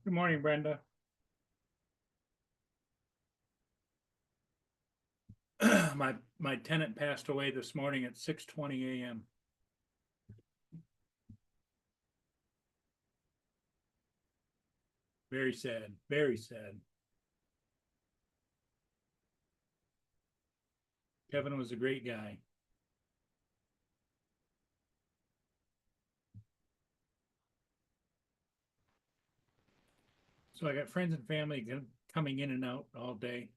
Good morning, Brenda. My tenant passed away this morning at 6:20 a.m. Very sad, very sad. Kevin was a great guy. So I got friends and family coming in and out all day.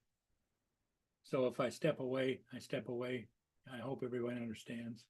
So if I step away, I step away. I hope everyone understands.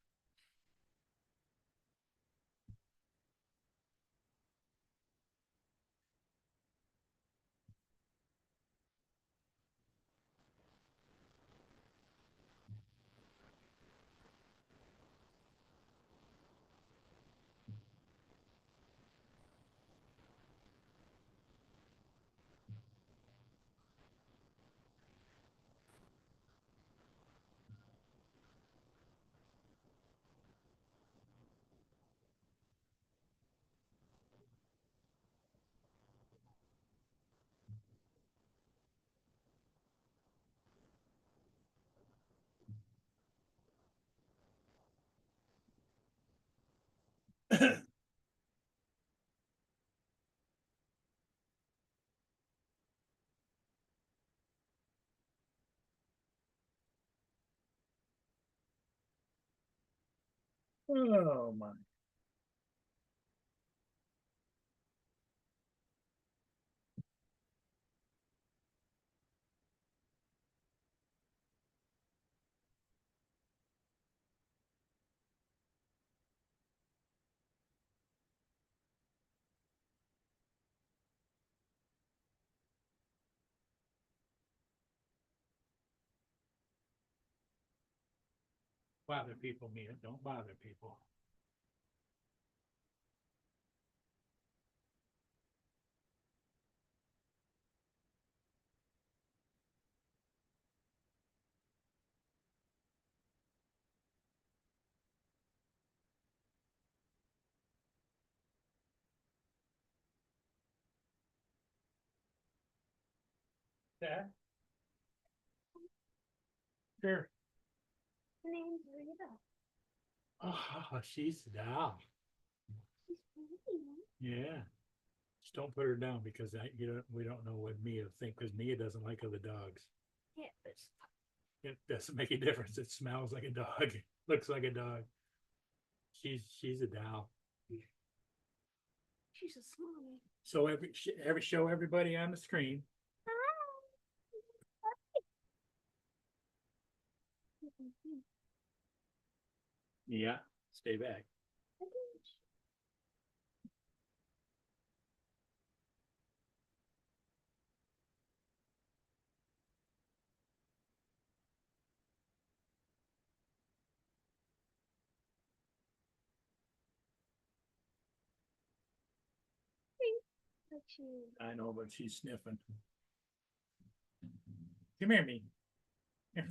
Oh my. Bother people, Mia. Don't bother people. Yeah, sure. Her name's Rita. Oh, she's down. She's pretty. Yeah. Just don't put her down because we don't know what Mia think because Mia doesn't like other dogs. Yeah, but It doesn't make a difference. It smells like a dog, looks like a dog. She's a doll. she's a slimy. So every show everybody on the screen. Yeah, stay back. I know, but she's sniffing. Come here, me. Here.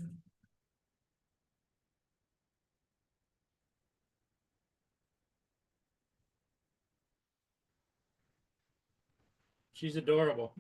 She's adorable.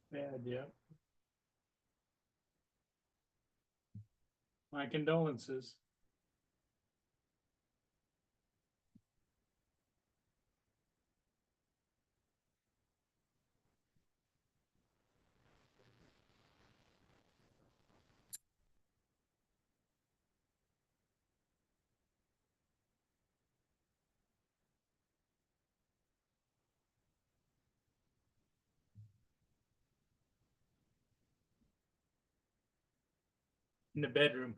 Bad, yeah. My condolences. in the bedroom.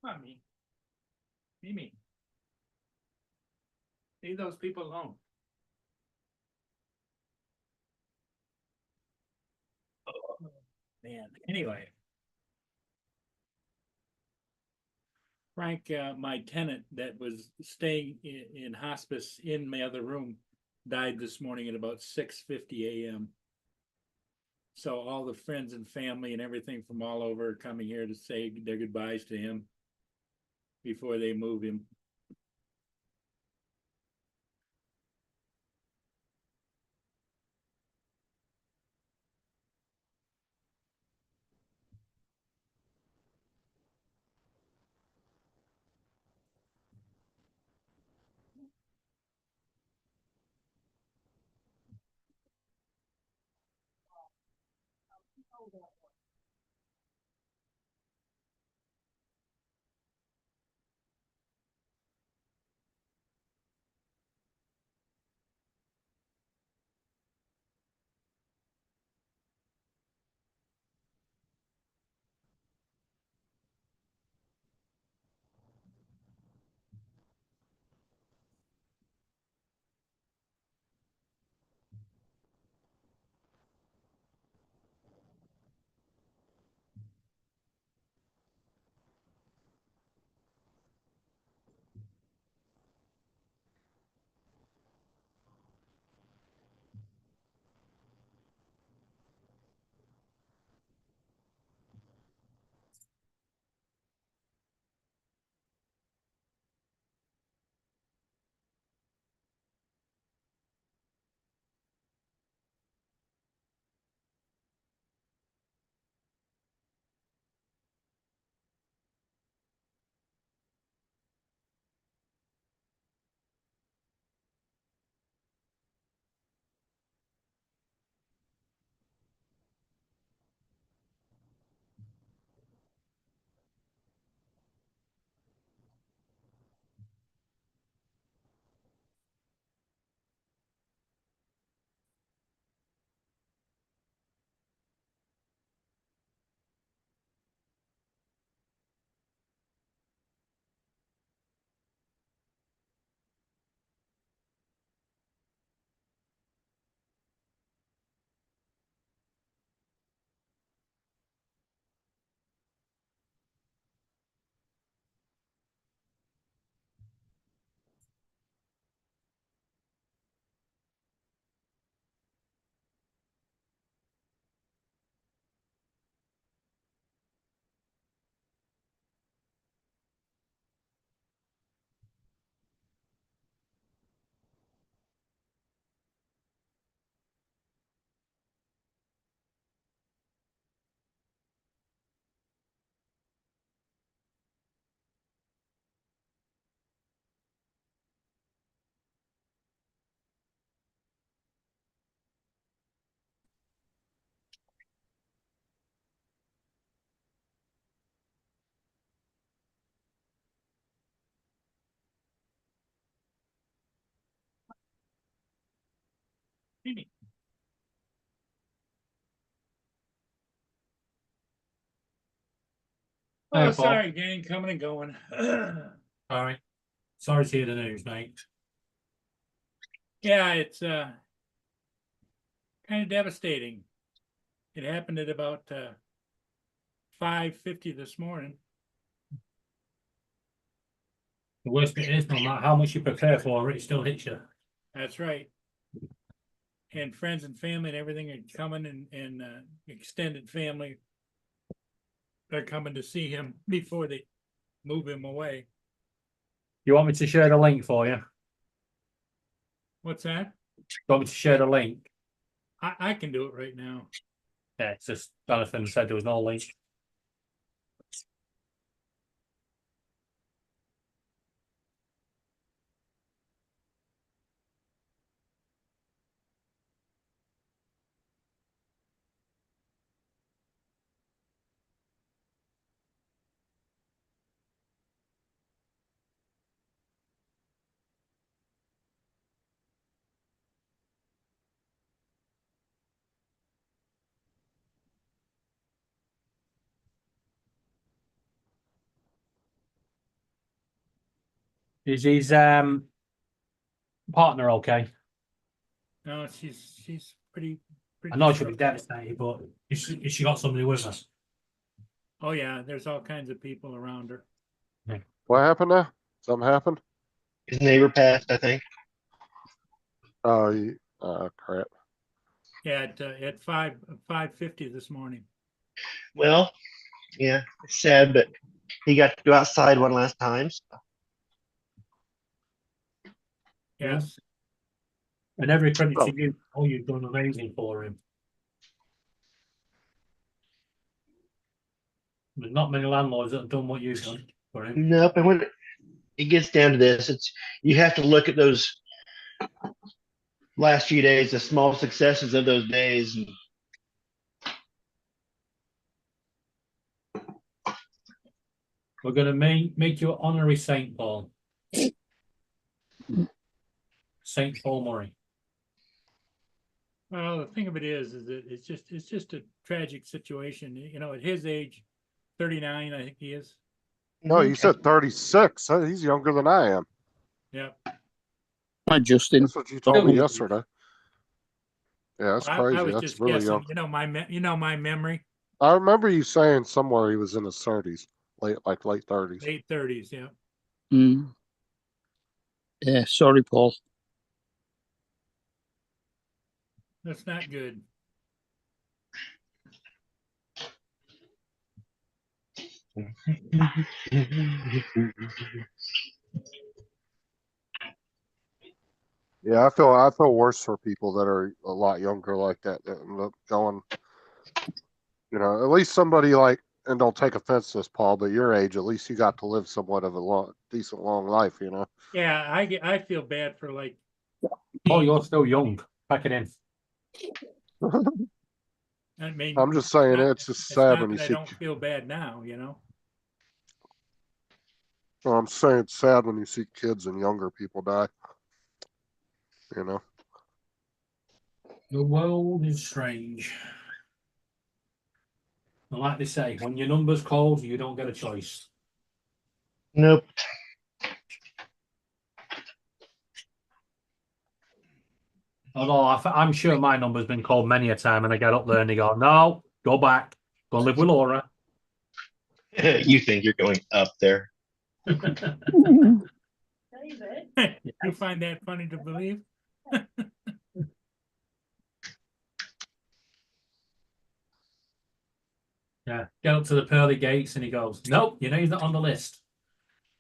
Come on, Mimi. Leave those people alone. Oh, man, anyway. Frank, my tenant that was staying in hospice in my other room died this morning at about 6:50 a.m. So all the friends and family and everything from all over are coming here to say their goodbyes to him before they move him. Mimi. Hey, Oh, Bob. sorry, gang, coming and going. Sorry. Sorry to hear the news, mate. Yeah, it's kind of devastating. It happened at about 5:50 this morning. The worst bit is, no matter how much you prepare for it, it still hits you. That's right. And friends and family and everything are coming, and extended family are coming to see him before they move him away. You want me to share the link for you? What's that? want me to share the link? I can do it right now. Yeah, it's just Jonathan said there was no link. Is his partner okay? No, she's pretty. I know she'll be struck. devastated, but is she got somebody with her? Oh yeah, there's all kinds of people around her. What happened now? Something happened? His neighbor passed, I think. Oh, crap. Yeah, at 5:50 this morning. Well, yeah, it's sad, but he got to go outside one last time. So. Yes. And every credit Oh. to you. Oh, you've done amazing for him. There's not many landlords that have done what you've done for him. Nope. And when it gets down to this, it's you have to look at those last few days, the small successes of those days. And We're going to make you honorary Saint Paul. Saint Paul Murray. Well, the thing of it is that it's just a tragic situation. You know, at his age, 39, I think he is. No, you said 36. He's younger than I am. Yeah. Hi, Justin. That's what you told me Oh. yesterday. Yeah, that's I crazy. was That's just really guessing. young. You know my memory. I remember you saying somewhere he was in his 30s, late 30s. Late 30s. Yeah. Mm. Yeah, sorry, Paul. That's not good. Yeah, I feel worse for people that are a lot younger like that end up going. You know, at least somebody like, and don't take offense to this, Paul, but your age, at least you got to live somewhat of a decent long life. You know. Yeah, I feel bad for like. Oh, you're still young. Pack it in. I mean, I'm just saying, not- it's just it's sad not when you that I see. don't feel bad now. You know. Well, I'm saying it's sad when you see kids and younger people die. You know. The world is strange. And like they say, when your number's called, you don't get a choice. nope. Although I'm sure my number's been called many a time, and I get up there and they go, "No, go back, go live with Laura." You think you're going up there? You find that funny to believe? Yeah, get up to the pearly gates, and he goes, "Nope, you know he's not on the list."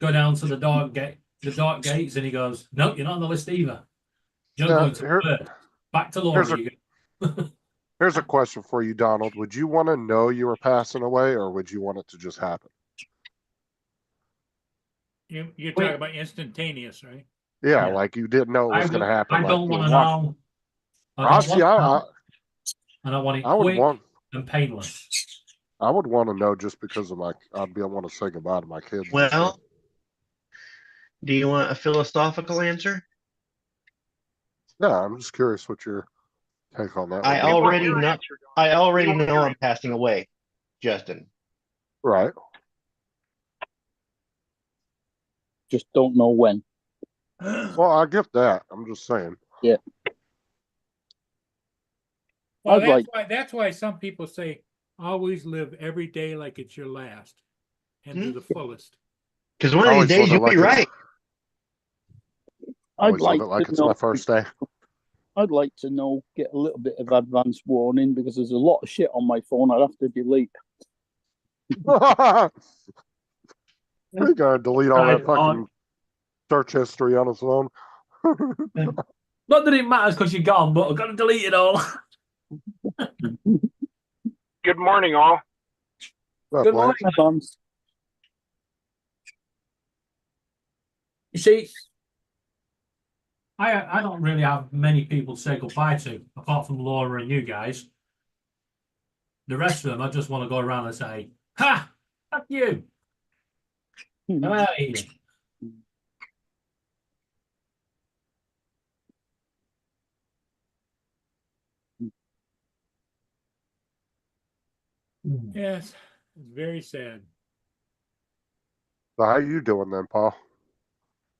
Go down to the dark gates, and he goes, "Nope, you're not on the list either." You're Yeah, going to third. Back to Laura. here's You go. Here's a question for you, Donald. Would you want to know you were passing away, or would you want it to just happen? You're talking about instantaneous, right? Yeah, Yeah. like you didn't know it was going to happen. I like don't you want to watched- know. Honestly, And I want it I would quick want. and painless. I would want to know just because of want to say goodbye to my kids. and Well, stuff. do you want a philosophical answer? Yeah, I'm just curious what your take on that. I would be. already know I'm passing away, Justin. Right. Just don't know when. Well, I get that. I'm just saying. Yeah. Well, I'd that's why some people say always live every day like it's your last and to the fullest. Because one of these Always days live it you'll like be it's- right. I'd Always like live it like to it's know. my first day. I'd like to know, get a little bit of advance warning because there's a lot of shit on my phone I'd have to delete. We gotta delete all that Right, fucking search history on his phone. Not that it matters because you're gone, but I've got to delete it all. Good morning, all. What's up, Good Lance? morning. Advance. You see, I don't really have many people to say goodbye to, apart from Laura and you guys. The rest of them, I just want to go around and say, "Ha! Fuck you! I'm out of here." Yes, it's very sad. So how you doing then, Paul?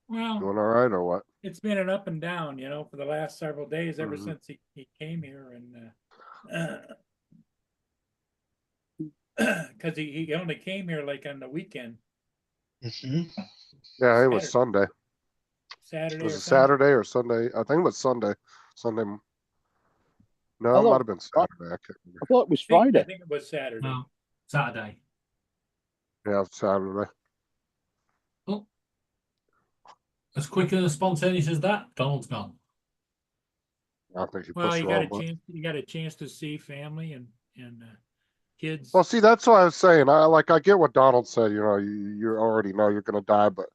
Well, Doing all right or what? it's been an up and down, for the last several days, ever Mhm. since he came here and because he only came here like on the weekend, Mhm. Yeah, it was Saturday. Sunday. Saturday Was or it Sunday. Saturday or Sunday? I think it was Sunday. Sunday. No, I it might thought- have been Saturday. I can't remember. I thought it was I Friday. think it was Saturday. No, Saturday. Yeah, it was Saturday. As quick and as spontaneous as that, Donald's gone. I think you Well, pushed you the got wrong a button. chance. You got a chance to see family and kids. Well, see, that's what I was saying. I get what Donald said. You already know you're gonna die, but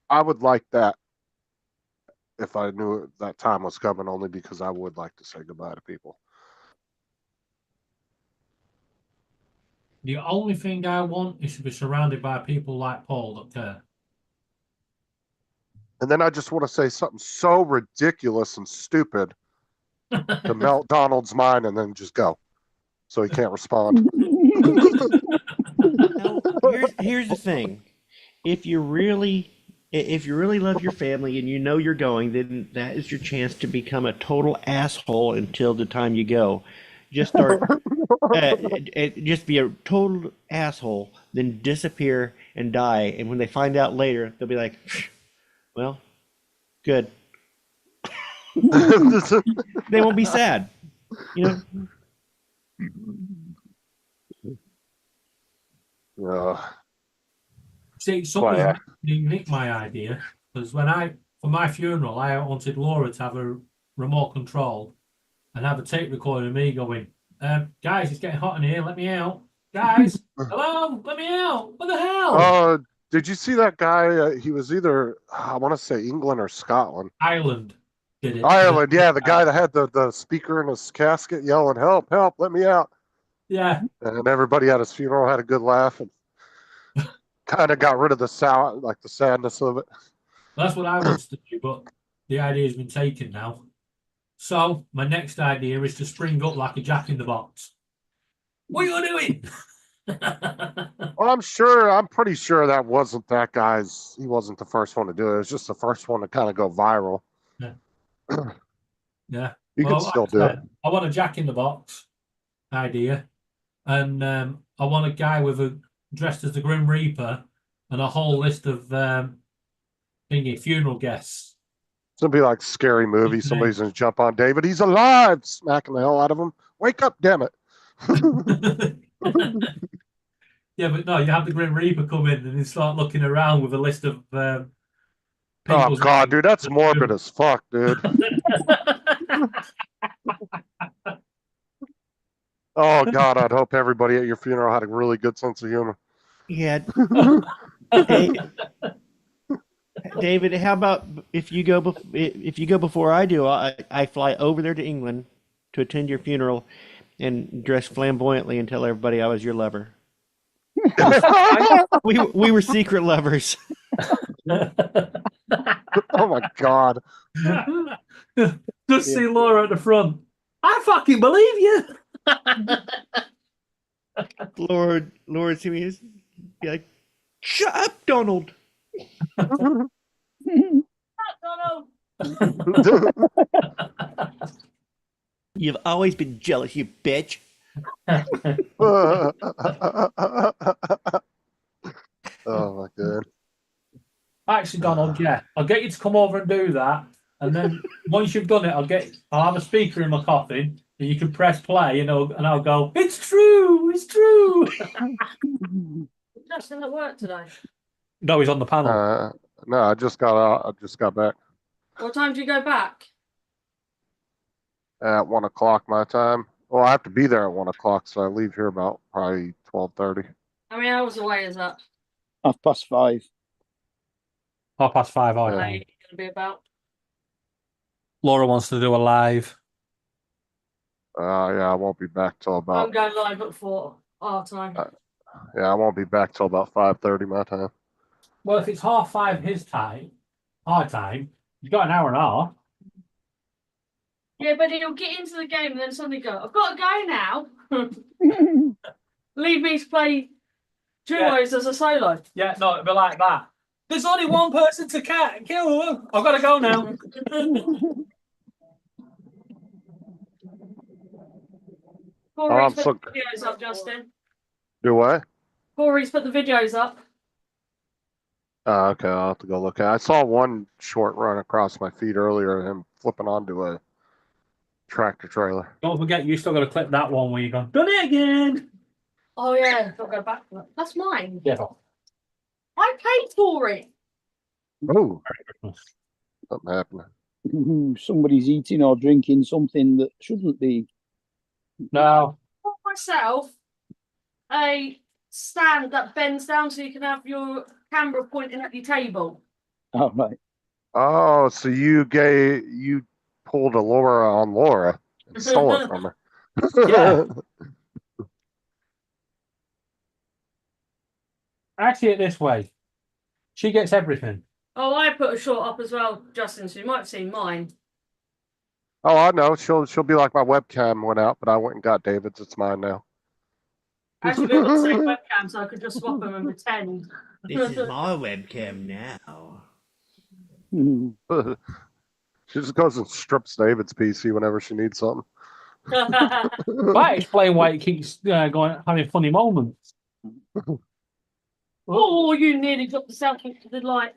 I would like that if I knew that time was coming, only because I would like to say goodbye to people. The only thing I want is to be surrounded by people like Paul that care. And then I just want to say something so ridiculous and stupid to melt Donald's mind, and then just go, so he can't respond. No, here's the thing. If you really love your family and you know you're going, then that is your chance to become a total asshole until the time you go. Just start, just be a total asshole, then disappear and die. And when they find out later, they'll be like, "Well, good." They won't be sad, you know. See, somebody's yeah. nicked my idea because for my funeral, I wanted Laura to have a remote control and have a tape recorder of me going, guys, it's getting hot in here. Let me out. Guys, hello, let me out. What the hell? Did you see that guy? He was either, I want to say England or Scotland. Ireland did it. Ireland, yeah, the guy that had the speaker in his casket yelling, "Help, help, let me out." Yeah. And everybody at his funeral had a good laugh and kind of got rid of the sound, like the sadness of it. That's what I wanted to do, but the idea has been taken now. So my next idea is to spring up like a Jack in the Box. What are you doing? Well, I'm pretty sure that wasn't that guy's. He wasn't the first one to do it. It was just the first one to kind of go viral. Yeah. You Well, can still like do I it. said, I want a Jack in the Box idea, and I want a guy dressed as the Grim Reaper and a whole list of funeral guests. It's gonna be like scary movie. Okay. Somebody's gonna jump on David. He's alive, smacking the hell out of him. Wake up, damn it! Yeah, but no, you have the Grim Reaper come in and then start looking around with a list of Oh people's god, names. dude, that's morbid as fuck, dude. Oh god, I'd hope everybody at your funeral had a really good sense of humor. Yeah. David, how about if you go before I do? I fly over there to England to attend your funeral and dress flamboyantly and tell everybody I was your lover. We were secret lovers. Oh my god. Just see Laura at the front. I fucking believe you. Lord, see me be like, shut up, Donald. You've always been jealous, you bitch. Oh my god. Actually, Donald, yeah, I'll get you to come over and do that, and then once you've done it, I'll have a speaker in my coffin, and you can press play, I'll go, it's true, it's true. That's still at work today. No, he's on the panel. No, I just got out. I just got back. What time do you go back? at 1 o'clock my time. Well, I have to be there at 1 o'clock, so I leave here about probably 12:30. How many hours away is that? 5:30. 5:30 our Yeah. time. Like, gonna be about. Laura wants to do a live. Yeah, I won't be back till I'm about going live at 4 our time. yeah, I won't be back till about 5:30 my time. Well, if it's 5:30 his time, our time, you've got an hour and a half. Yeah, but he'll get into the game and then suddenly go, I've got to go now. Leave me to play duos as a solo. Yeah, no, it'll be like that. There's only one person to kill. I've got to go now. Corey's so- put the videos up, Justin. Do what? Corey's put the videos up. Okay, I'll have to go look at it. I saw one short run across my feed earlier, him flipping onto a tractor trailer. Don't forget, you still got to clip that one where you go, done it again. Oh yeah, I'll go back. That's mine. Yeah. I paid for it. Oh, something happened. Ooh, somebody's eating or drinking something that shouldn't be. No. Bought myself a stand that bends down so you can have your camera pointing at your table. All right. Oh, so you pulled a Laura on Laura and stole it from her. Yeah. Actually, it this way. She gets everything. Oh, I put a short up as well, Justin, so you might have seen mine. Oh, I know. She'll be like my webcam went out, but I went and got David's. It's mine now. Actually, we've got the same webcam, so I could just swap them and pretend. This is my webcam now. She just goes and strips David's PC whenever she needs something. Might explain why it keeps going having funny moments. Oh, you nearly got the sound kick to the light.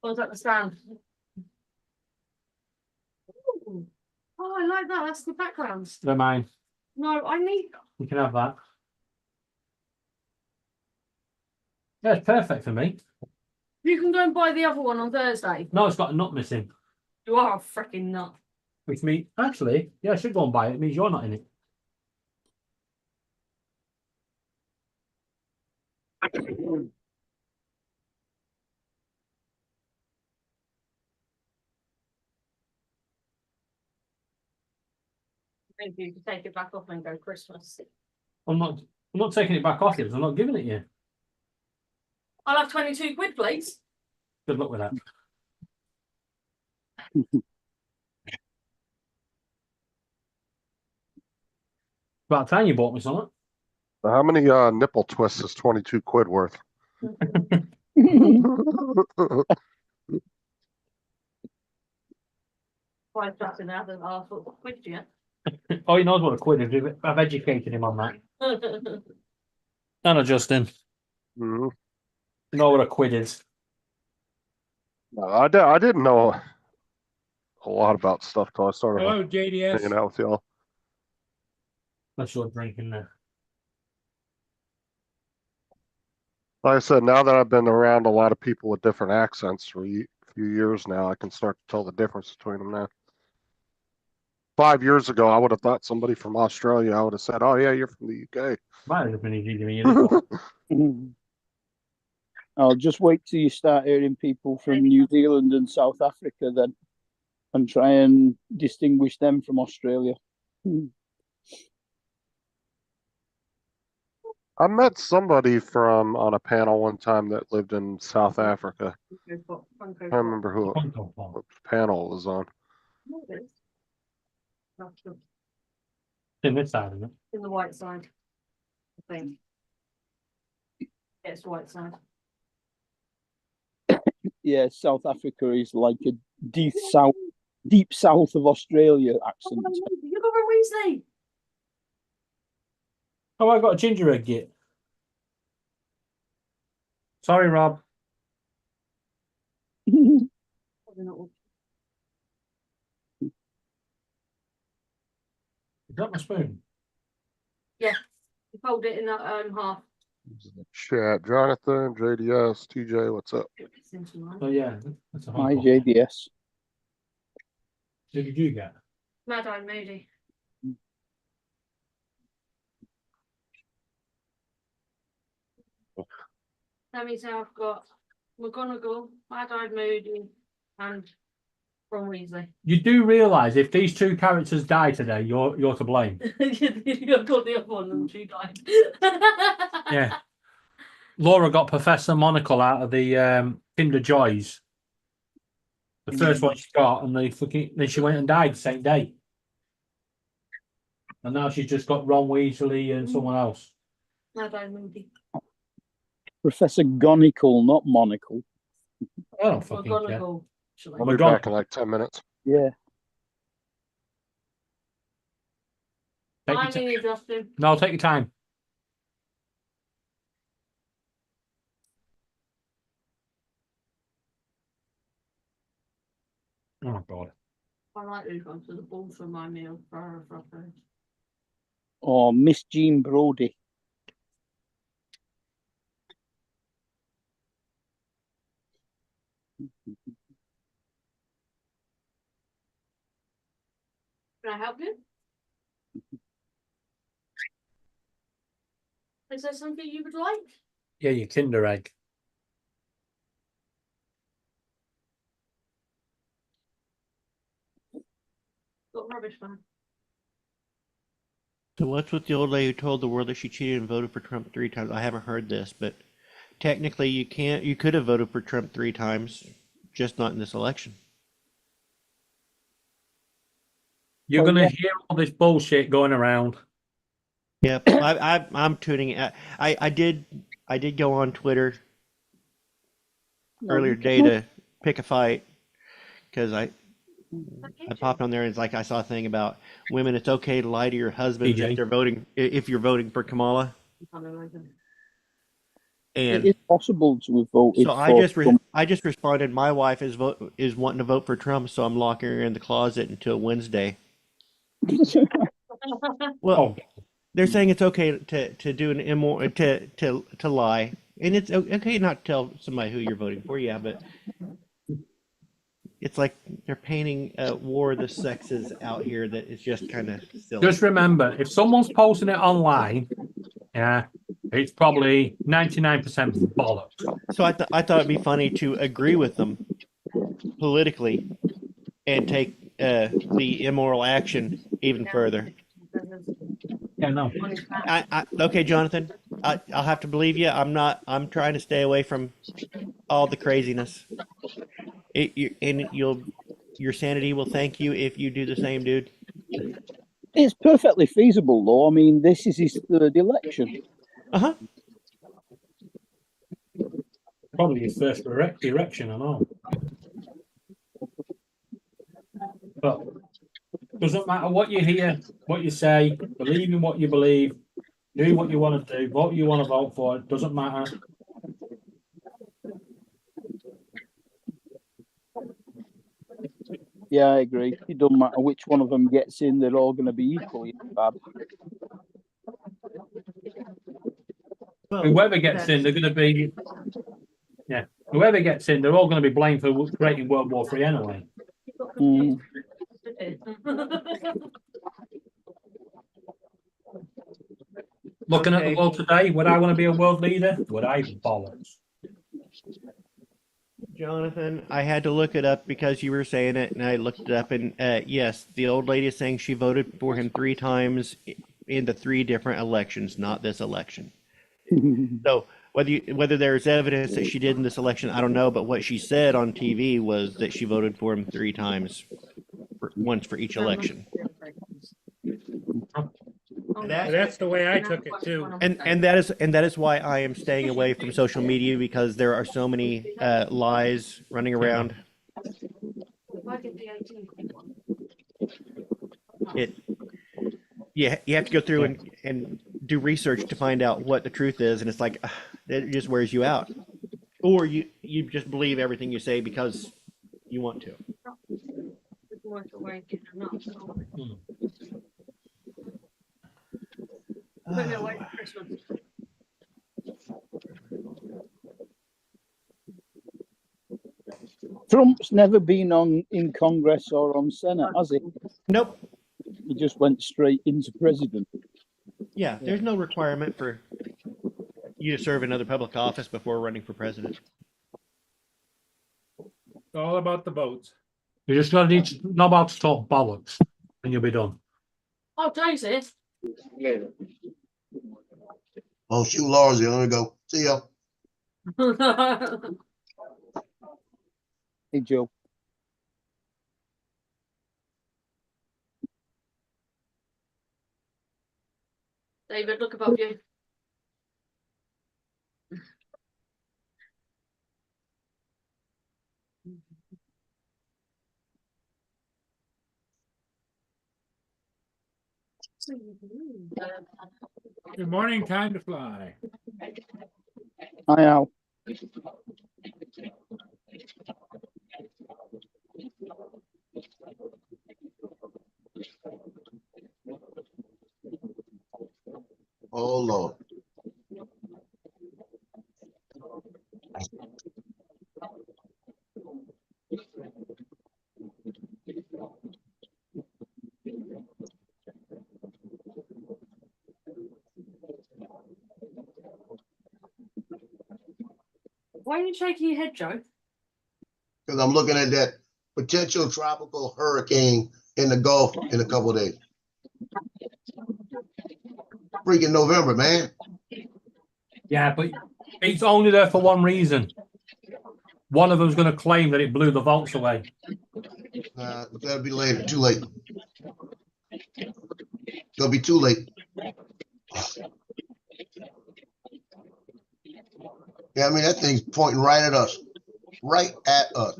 Or was that the stand? Ooh. Oh, I like that. That's the background. They're mine. No, I need. You can have that. Yeah, it's perfect for me. You can go and buy the other one on Thursday. No, it's got a nut missing. You are a freaking nut. Which means, actually, yeah, I should go and buy it. It means you're not in it. Thank you. You can take it back off and go Christmas. I'm not taking it back off you. I'm not giving it you. I'll have 22 quid, please. Good luck with that. About time you bought me something. How many nipple twists is 22 quid worth? Why Justin hasn't asked what quid yet? Oh, he knows what a quid is. I've educated him on that. Anna Justin. Mhm. You know what a quid is. No, I didn't know a lot about stuff till I started Hello, hanging JDS. out with y'all. That's your drink in there. Like I said, now that I've been around a lot of people with different accents for a few years now, I can start to tell the difference between them now. 5 years ago, I would have thought somebody from Australia, I would have said, oh yeah, you're from the UK. Might have been easy to me. I'll just wait till you start hearing people from New Zealand and South Africa then, and try and distinguish them from Australia. I met somebody on a panel one time that lived in South Africa. I can't remember what panel it was on. In this side, isn't it? In the white side, I think. Yeah, it's the white side. Yeah, South Africa is like a deep south of Australia accent. You got a Weasley. Oh, I got a ginger egg yet. Sorry, Rob. Is that my spoon? Yeah, you fold it in half. Chat, Jonathan, JDS, TJ, what's up? It's into mine. Oh, yeah. That's a Hi, Hong Kong. JDS. Who did you get? Mad-Eye Moody. That means now I've got McGonagall, Mad-Eye Moody, and Ron Weasley. You do realise if these two characters die today, you're to blame. You've got the other one and she died. Yeah. Laura got Professor Monocle out of the Kinder Joys. The first one she got, and then she went and died the same day. And now she's just got Ron Weasley and someone else. Mad-Eye Moody. Professor Gonicle, not Monocle. I don't fucking care. McGonagall. Shall I- I'll be back in like 10 minutes. Yeah. Take your I'm time. in, Justin. No, take your time. Oh God. I like these ones. The balls for my meal. Frappo. Or Miss Jean Brodie. Can I help you? Is there something you would like? Yeah, your Kinder Egg. Got rubbish man. So what's with the old lady who told the world that she cheated and voted for Trump 3 times? I haven't heard this, but technically you could have voted for Trump 3 times, just not in this election. You're Oh, gonna yeah. hear all this bullshit going around. Yep, I'm tuning in. I did go on Twitter earlier today to pick a fight because I popped on there and it's like I saw a thing about women. It's okay to lie to your husbands PJ. if they're voting if you're voting for Kamala. It And is possible to have voted so for I just responded. My wife is wanting to vote for Trump, so I'm locking her in the closet until Wednesday. Well, Oh, they're saying it's okay to do an immoral to lie, and it's okay not to tell somebody who you're voting for. Yeah, but it's like they're painting a war of the sexes out here that is just kind of silly. just remember, if someone's posting it online, yeah, it's probably 99% bollocks. So I thought it'd be funny to agree with them politically and take the immoral action even further. Yeah, no. Okay, Jonathan, I'll have to believe you. I'm trying to stay away from all the craziness. Your sanity will thank you if you do the same, dude. It's perfectly feasible, though. I mean, this is his third election. Uh-huh. Probably his first erection, I know. But doesn't matter what you hear, what you say, believe in what you believe, do what you want to do, vote you want to vote for, it doesn't matter. Yeah, I agree. It doesn't matter which one of them gets in; they're all going to be equally bad. Whoever gets in, they're going to be, yeah, whoever gets in, they're all going to be blamed for creating World War III anyway. Mm. Looking at Okay. the world today, would I want to be a world leader? Would I? Bollocks. Jonathan, I had to look it up because you were saying it, and I looked it up, and yes, the old lady is saying she voted for him 3 times in the 3 different elections, not this election. So whether there's evidence that she did in this election, I don't know, but what she said on TV was that she voted for him 3 times, once for each election. That's the way I took it too. And that is why I am staying away from social media, because there are so many lies running around. You have to go through and do research to find out what the truth is, and it's like it just wears you out, or you just believe everything you say because you want to. Trump's never been in Congress or on Senate, has he? Nope. He just went straight into president. Yeah, there's no requirement for you to serve another public office before running for president. It's all about the votes. You just gotta need to know about to talk bollocks, and you'll be done. Oh, Daisy. Oh, shoot, Laura's here. Let me go. See ya. Hey, Joe. David, look above you. Good morning, time to fly. Hi, Al. Oh, Lord. Why are you shaking your head, Joe? Because I'm looking at that potential tropical hurricane in the Gulf in a couple of days. Freaking November, man. Yeah, but it's only there for one reason. One of them's going to claim that it blew the vaults away. That'll be later. Too late. It'll be too late. Yeah, I mean, that thing's pointing right at us. Right at us.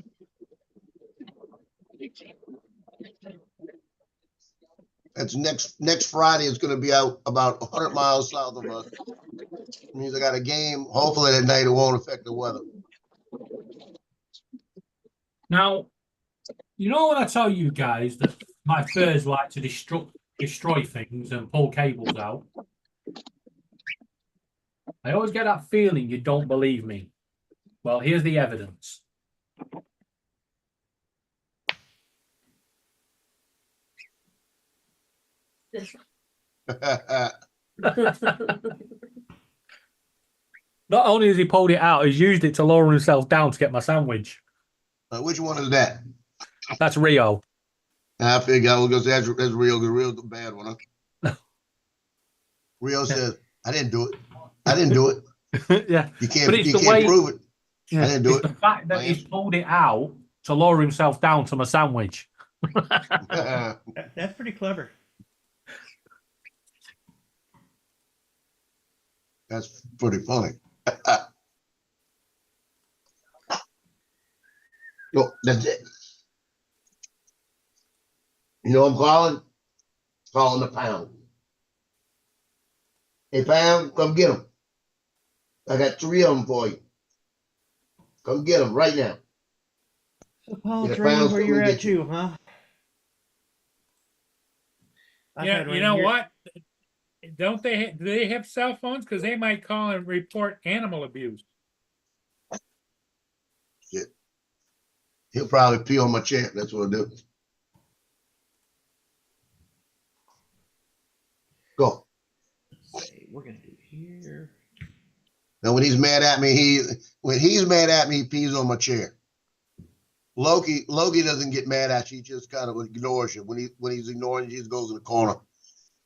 That's next Friday. It's going to be out about 100 miles south of us. It means I got a game. Hopefully that night it won't affect the weather. Now, you know when I tell you guys that my furs like to destroy things and pull cables out? I always get that feeling you don't believe me. Well, here's the evidence. Not only has he pulled it out, he's used it to lower himself down to get my sandwich. Which one is that? That's Rio. I figure I was going to say that's Rio, because Rio's the bad one. Huh? Rio says, I didn't do it. I didn't do it. Yeah. You can't prove it. Yeah, I didn't do it's it. the fact that he's pulled it out to lower himself down to my sandwich. That's pretty clever. That's pretty funny. No, that's it. You know what I'm calling? Calling the pound. Hey, Pound, come get them. I got 3 of them for you. Come get them right now. So Paul, Yeah, raining Pound's where coming you're to at get you. too, huh? I've Yeah, had you rain know here. what? Don't they? Do they have cell phones? Because they might call and report animal abuse. Shit. He'll probably pee on my chair. That's what he'll do. Go. Okay, we're gonna do here. Now, when he's mad at me, he pees on my chair. Loki doesn't get mad at you. He just kind of ignores you. When he's ignoring you, he just goes in the corner.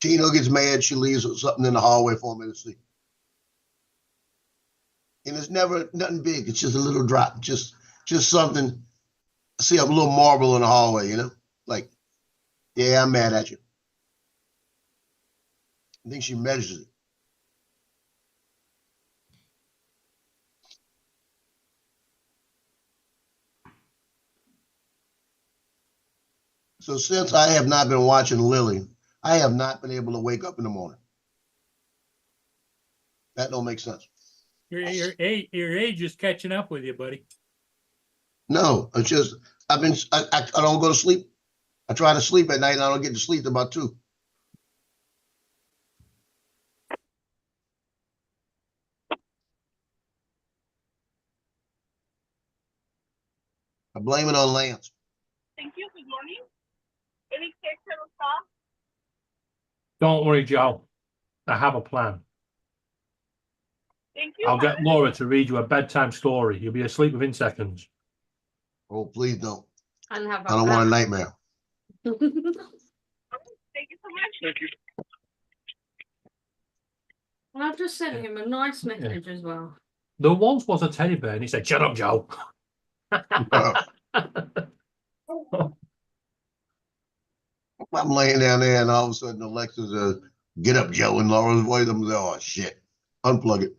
Tino gets mad. She leaves something in the hallway for me to see. And it's never nothing big. It's just a little drop. Just something. I see a little marble in the hallway, you know? Like, yeah, I'm mad at you. I think she measures it. So since I have not been watching Lily, I have not been able to wake up in the morning. That don't make sense. Your age is catching up with you, buddy. No, it's just I don't go to sleep. I try to sleep at night and I don't get to sleep till about 2. I blame it on Lance. Thank you. Good morning. Any cake for the sauce? Don't worry, Joe. I have a plan. Thank you. I'll get Laura to read you a bedtime story. You'll be asleep within seconds. Oh, please don't. And have I don't want a nightmare. Thank you so much. Thank you. And I've just sent him a nice message as well. There once was a teddy bear, and he said, "Shut up, Joe." I'm laying down there, and all of a sudden Alexa says, "Get up, Joe," and Laura's voice. I'm like, oh shit, unplug it.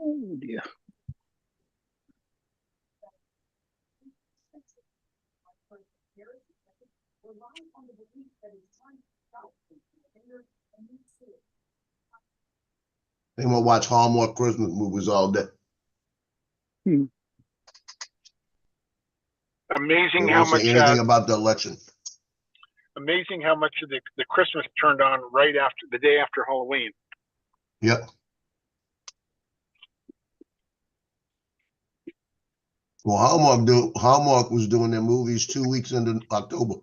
Oh dear. They want to watch Hallmark Christmas movies all day. Amazing They how won't much say anything about the election. amazing how much of the Christmas turned on right after the day after Halloween. Yep. Well, Hallmark was doing their movies 2 weeks into October.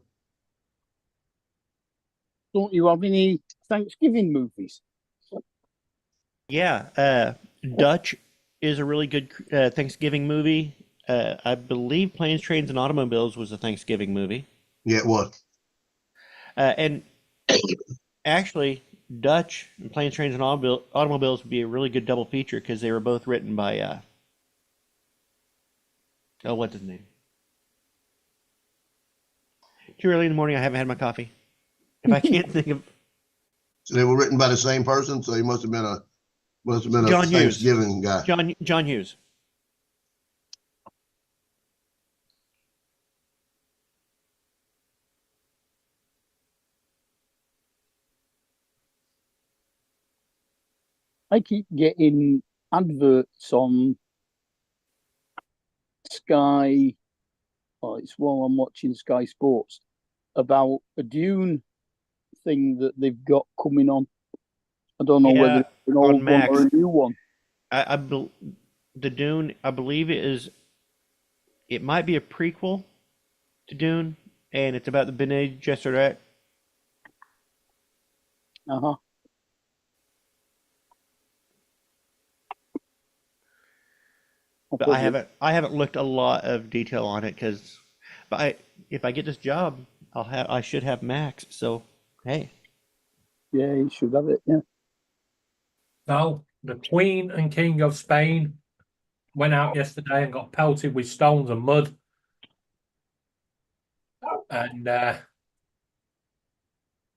Don't you have any Thanksgiving movies? Yeah, Dutch is a really good Thanksgiving movie. I believe Planes, Trains, and Automobiles was a Thanksgiving movie. Yeah, it was. And actually, Dutch and Planes, Trains, and Automobiles would be a really good double feature because they were both written by, what's his name? Too early in the morning, I haven't had my coffee. If I can't think of... So they were written by the same person, so he must have been a John Hughes. Thanksgiving guy. John Hughes. I keep getting adverts on Sky. Oh, it's while I'm watching Sky Sports about a Dune thing that they've got coming on. I don't know whether it's an old one or a new one. The Dune, I believe it might be a prequel to Dune, and it's about the Bene Gesserit. Uh-huh. But I haven't looked a lot of detail on it if I get this job, I should have Max. So hey, yeah, you should have it. Yeah. So the Queen and King of Spain went out yesterday and got pelted with stones and mud, and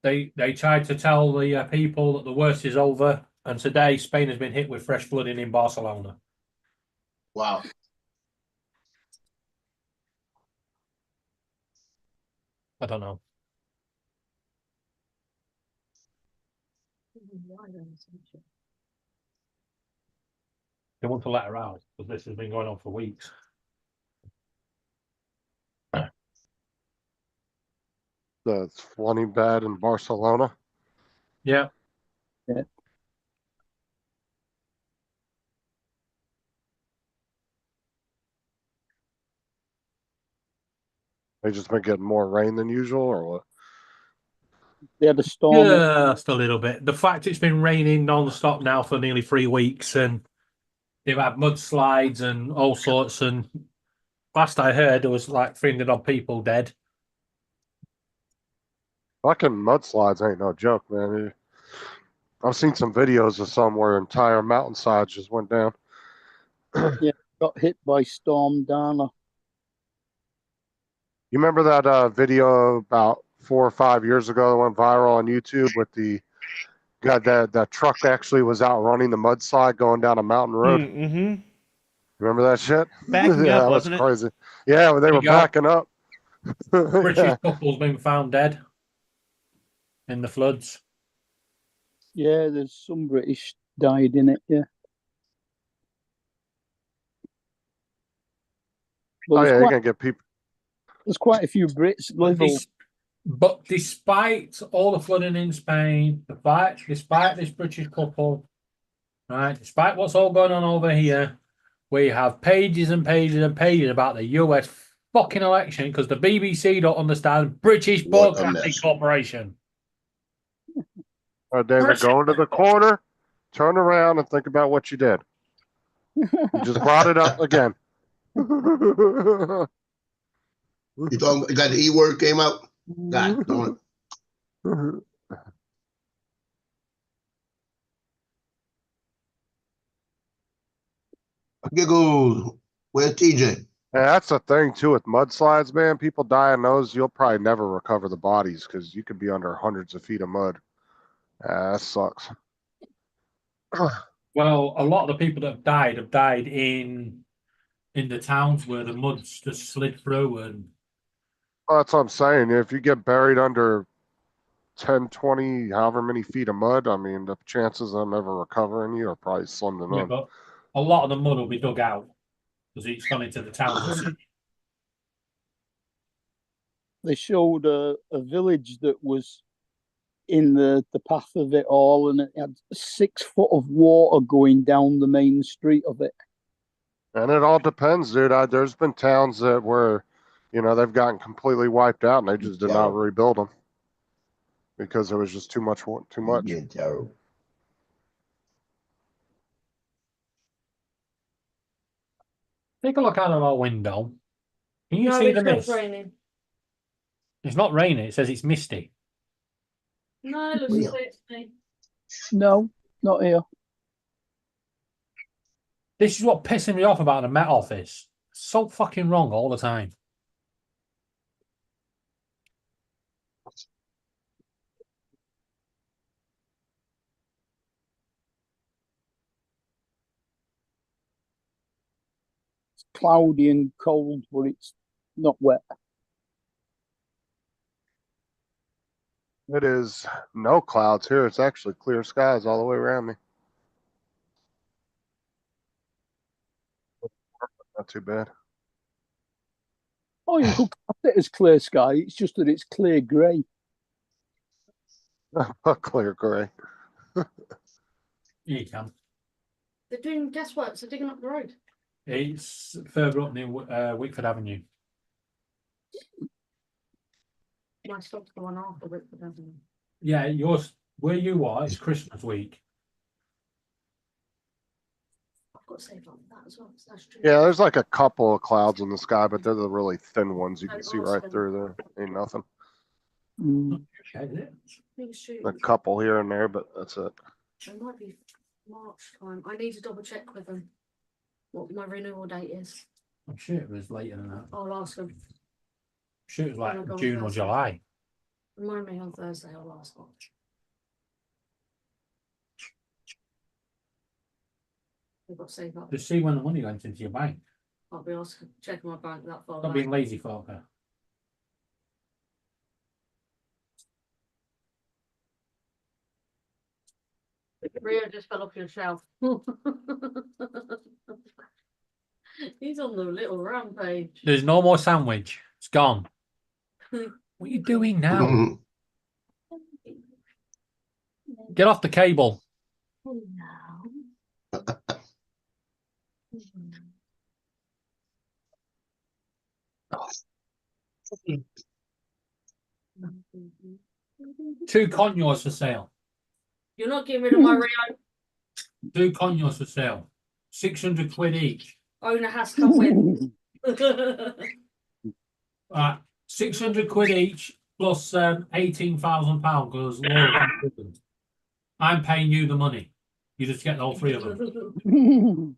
they tried to tell the people that the worst is over. And today Spain has been hit with fresh flooding in Barcelona. Wow. I don't know. They want to let her out because this has been going on for weeks. That's flooding bad in Barcelona. Yeah. Yeah. They just been getting more rain than usual, or what? They had a storm. Just a little bit. The fact it's been raining non-stop now for nearly 3 weeks, and they've had mudslides and all sorts. And last I heard, there was like 300 odd people dead. Fucking mudslides ain't no joke, man. I've seen some videos of some where entire mountainsides just went down. Yeah, got hit by Storm Dana. You remember that video about 4 or 5 years ago that went viral on YouTube with the guy that truck actually was out running the mudslide going down a mountain road? Mm-hmm. Remember that shit? Backing yeah, up, that's wasn't it? crazy. Yeah, when they were backing up. British Yeah. couple's been found dead in the floods. Yeah, there's some British died in it. Yeah. But Oh there's, yeah, you're quite, gonna get people. there's quite a few Brits live over. But despite all the flooding in Spain, despite this British couple, right, despite what's all going on over here, we have pages and pages and pages about the US fucking election because the BBC don't understand British What a Broadcasting mess. Corporation. David, go into the corner, turn around, and think about what you did. You just brought it up again. You talking? Got the E word came out. God, don't it? Giggles. Where's TJ? And that's the thing too with mudslides, man. People die in those. You'll probably never recover the bodies because you could be under hundreds of feet of mud. That sucks. Well, a lot of the people that have died in the towns where the mud's just slid through and That's what I'm saying. If you get buried under 10, 20, however many feet of mud, I mean, the chances of them ever recovering you are probably slim to yeah, none. but a lot of the mud will be dug out because it's gone into the towns and cities. They showed a village that was in the path of it all, and it had 6 foot of water going down the main street of it. And it all depends, dude. There's been towns that were, they've gotten completely wiped out and they just did not rebuild them because it was just too much. Yeah, terrible. Take a look out of our window. Can you No, see it's the not mist? raining. It's not raining. It says it's misty. No, it looks Yeah. clear to me. No, not here. This is what pissing me off about the Met Office. So fucking wrong all the time. It's cloudy and cold, but it's not wet. It is no clouds here. It's actually clear skies all the way around me. Not too bad. Oh, you could class it as clear sky. It's just that it's clear grey. Clear gray. Here you can. They're doing gas works. They're digging up the road. It's further up near Wickford Avenue. My stop's going after Whitford Avenue. Yeah, where you are, it's Christmas week. I've got to say about that as well. That's true. Yeah, there's like a couple of clouds in the sky, but they're the really thin ones. You can see right through there. Ain't nothing. Mm. It's true. A couple here and there, but that's it. It might be March time. I need to double check with them what my renewal date is. I'm sure it was later than that. I'll ask them. I'm sure it was like I'll go on June or Thursday. July. Remind me on Thursday. I'll ask them. They've got to save up. Just see when the money went into your bank. I'll be asking, checking my bank that far Not back. being lazy, Falker. Rio just fell off your shelf. He's on the little rampage. There's no more sandwich. It's gone. What are you doing now? Get off the cable. Two conyours for sale. You're not getting rid of my Rio. Two conyours for sale. 600 quid each. Owner has to come with. 600 quid each plus £18,000 because Laura didn't. I'm paying you the money. You just get all three of them.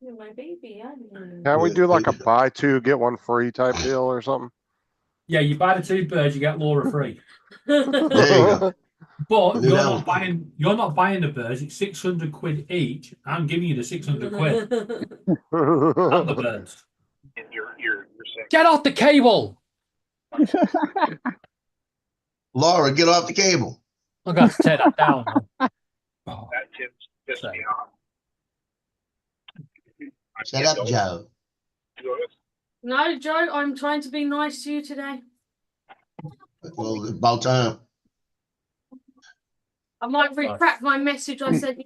You're my baby, aren't you? Can't we do like a buy two, get one free type deal or something? Yeah, you buy the two birds, you get Laura free. There you go. But Do you're that not one. buying the birds. It's 600 quid each. I'm giving you the 600 quid and the birds. And you're saying Get off the cable. Laura, get off the cable. I'm going to tear that down. Oh, that Tim's pissed me off. Set up, Joe. No, Joe, I'm trying to be nice to you today. Well, it's about time. I might retract my message I sent you.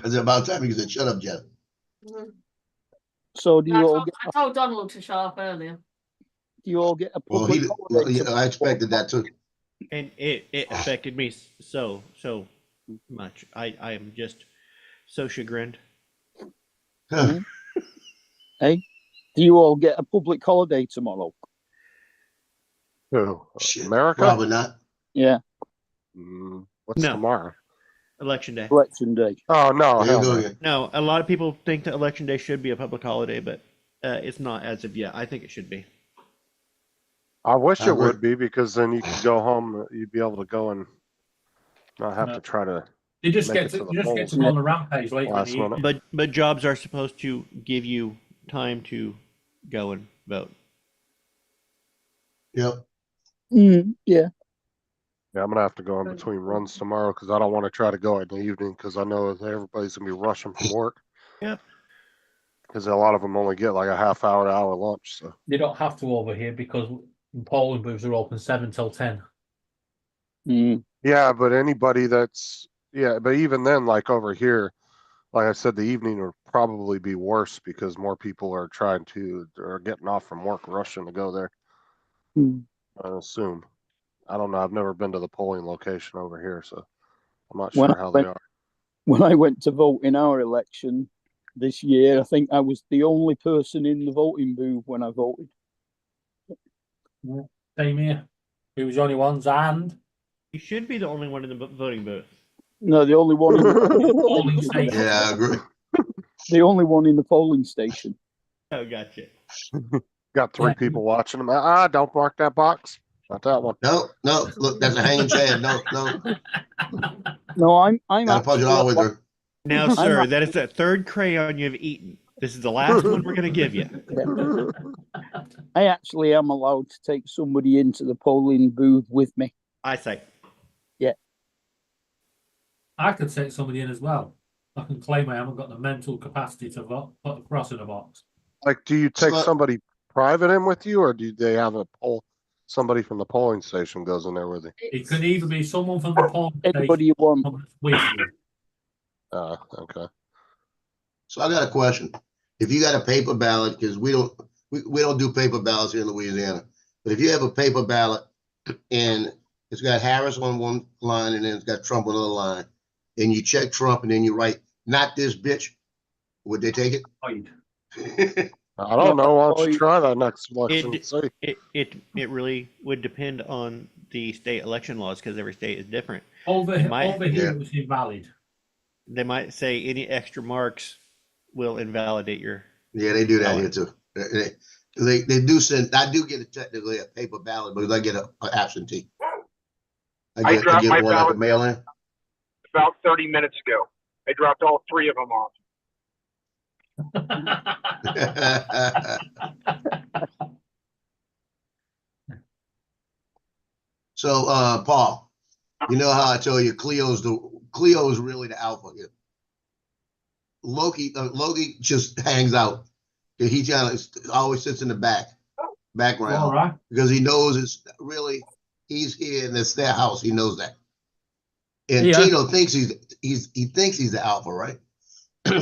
It's about time you said, shut up, Jeff. So do you all get I told Donald to shut up earlier. a Well, public holiday? I expected that too. And it affected me so much. I am just so chagrined. Hey, do you all get a public holiday tomorrow? Who? Shit, America? Probably not. Yeah, What's No. tomorrow? Election day. Election day. Oh no, There you hell go no. again. No, a lot of people think that election day should be a public holiday, but it's not as of yet. I think it should be. I wish I it agree. would be because then you could go home. You'd be able to go and not have to try to. You just Make get it to to the you just get polls. to go on the rampage later in Last the evening. minute. But jobs are supposed to give you time to go and vote. Yep. Yeah. Yeah, I'm gonna have to go in between runs tomorrow because I don't want to try to go in the evening because I know that everybody's gonna be rushing from work. Yep. Because a lot of them only get like a half hour to hour lunch. So They don't have to over here because polling booths are open 7 till 10. yeah, but anybody that's but even then, like over here, like I said, the evening would probably be worse because more people are getting off from work rushing to go there. I assume. I don't know. I've never been to the polling location over here, so I'm not When sure I how went- they are. When I went to vote in our election this year, I think I was the only person in the voting booth when I voted. Same here. Who was the only ones and You should be the only one in the voting booth. No, the only one. polling station. Yeah, I agree. The only one in the polling station. Oh, gotcha. Got three Yeah. people watching them. Don't mark that box. Not that one. No, look, that's a hanging chad. No. No, I'm Gotta punch it all the way through. Now, sir, that is the third crayon you've eaten. This is the last one we're going to give you. I actually am allowed to take somebody into the polling booth with me. I say. I could take somebody in as well. I can claim I haven't got the mental capacity to vote, put a cross in a box. Like, do you take So- somebody private in with you, or do they have somebody from the polling station goes in there with you? It could either be someone from the polling Anybody you want. station with you. Okay. So I got a question. If you got a paper ballot, because we don't do paper ballots here in Louisiana, but if you have a paper ballot and it's got Harris on one line and then it's got Trump on another line, and you check Trump and then you write, "Not this bitch," would they take Right. it? I don't know. Why don't you try that next election? It- See. It really would depend on the state election laws because every state is different. Over My- here Yeah. it was invalid. They might say any extra marks will invalidate your. Yeah, they do that here too. They do send. I do get technically a paper ballot, but I get an absentee. I dropped my one at the ballot. mail in. About 30 minutes ago. I dropped all three of them off. So, Paul, you know how I told you Cleo's really the alpha here. Loki just hangs out. He kind of always sits in the background All right. because he knows it's really he's here and it's their house. He knows that. And Yeah. Tino thinks he thinks he's the alpha, right?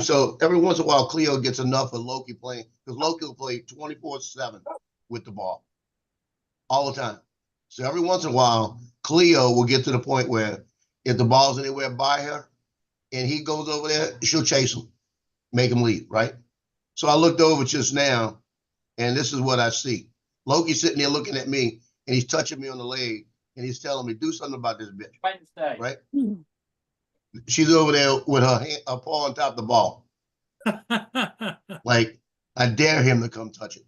So every once in a while, Cleo gets enough of Loki playing because Loki will play 24/7 with the ball all the time. So every once in a while, Cleo will get to the point where if the ball's anywhere by her and he goes over there, she'll chase him, make him leave, right? So I looked over just now, and this is what I see. Loki's sitting there looking at me, and he's touching me on the leg, and he's telling me, do something about this bitch, Wednesday. right? She's over there with her paw on top of the ball. Like, I dare him to come touch it.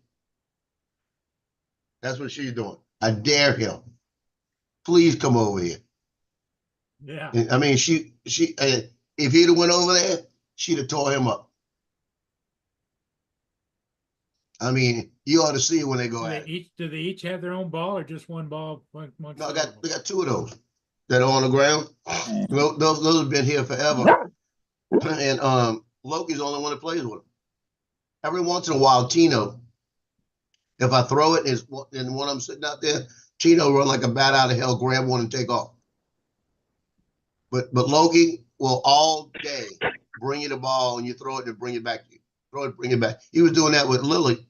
That's what she's doing. I dare him. Please come over here. Yeah. I mean, she if he'd have went over there, she'd have tore him up. I mean, you ought to see it when they go at it. Do they each have their own ball or just one ball? No, we got two of those that are on the ground. Those have been here forever. And Loki's the only one that plays with them. every once in a while, Tino, if I throw it and when I'm sitting out there, Tino run like a bat out of hell, grab one and take off. But Loki will all day bring you the ball and you throw it and bring it back to you. Throw it, bring it back. He was doing that with Lily,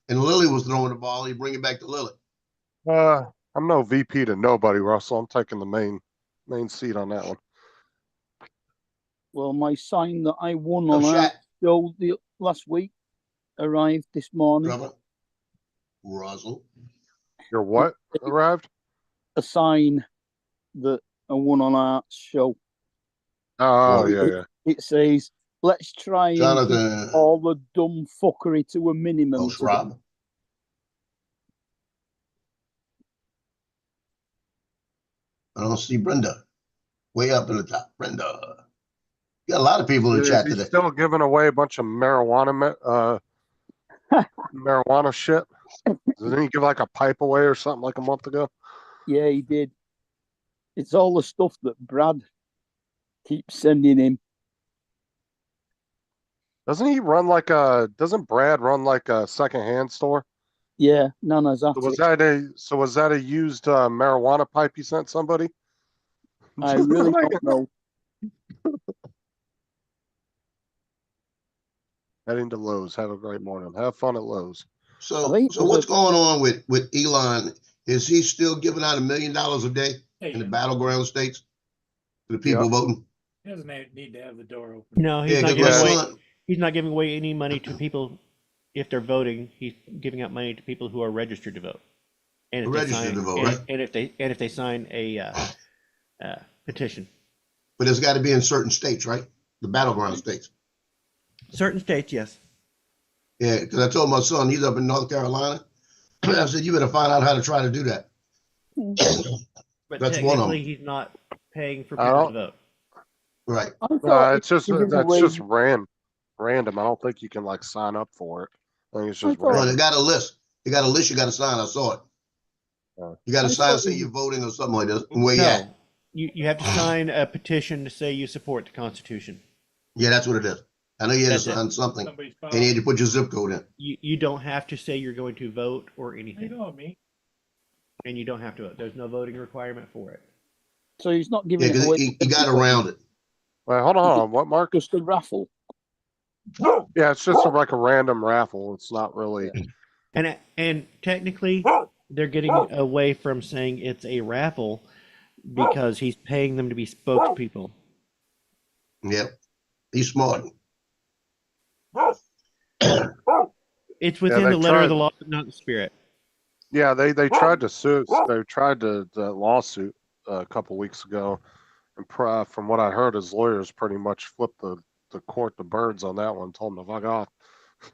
and Lily was throwing the ball. He'd bring it back to Lily. I'm no VP to nobody, Russell. I'm taking the main seat on that one. Well, my sign that I won No, on Shaq. our show last week arrived this morning. Trevor, Russell. Your what arrived? A sign that I won on our show. Oh, Well, yeah. It says, "Let's try and keep Jonathan. all the dumb fuckery to a minimum." Coach today." Rob. I don't see Brenda. Way up in the top. Brenda. You got a lot of people in the chat Is he today. still giving away a bunch of marijuana shit? Didn't he give like a pipe away or something like a month ago? Yeah, he did. It's all the stuff that Brad keeps sending him. Doesn't Brad run like a secondhand store? Yeah, Nana's at So was it. that a used marijuana pipe you sent somebody? I really don't know. Heading to Lowe's. Have a great morning. Have fun at Lowe's. So think so it was what's going on with Elon? Is he still giving out $1 million a day in the battleground states to the people voting? He doesn't need to have the door open. No, he's Yeah, not 'cause my giving away. son, He's not giving away any money to people if they're voting. He's giving out money to people who are registered to vote. And if they Registered sign, to vote, and, right? and if they sign a petition. but it's got to be in certain states, right? The battleground states. Certain states, yes. Yeah, because I told my son, he's up in North Carolina. I said, you better find out how to try to do that. But That's one of technically, them. he's not paying for I people to don't- vote. Right. I thought It's just giving that's away- just random. I don't think you can like sign up for it. I think it's just I thought- Well, random. they got a list. They got a list you got to sign. I saw it. You got to I sign, thought say you- you're voting or something like this. And where you at? No, you have to sign a petition to say you support the Constitution. Yeah, that's what it is. I know you had That's to it. sign something, Somebody's and you had to put your zip code in. You don't have to say you're going to vote or How you anything, doing, me? and you don't have to vote. There's no voting requirement for it. So he's not Yeah, giving it because away. he got around it. Wait, hold on. What, Mark? Just a raffle. Yeah, it's just like a random raffle. It's not really. And technically, they're getting away from saying it's a raffle because he's paying them to be spokespeople. Yep. He's smart. It's within they the letter tried- of the law, but not the spirit. Yeah, they tried to sue. They tried the lawsuit a couple weeks ago, and from what I heard, his lawyers pretty much flipped the court the birds on that one. Told him to fuck off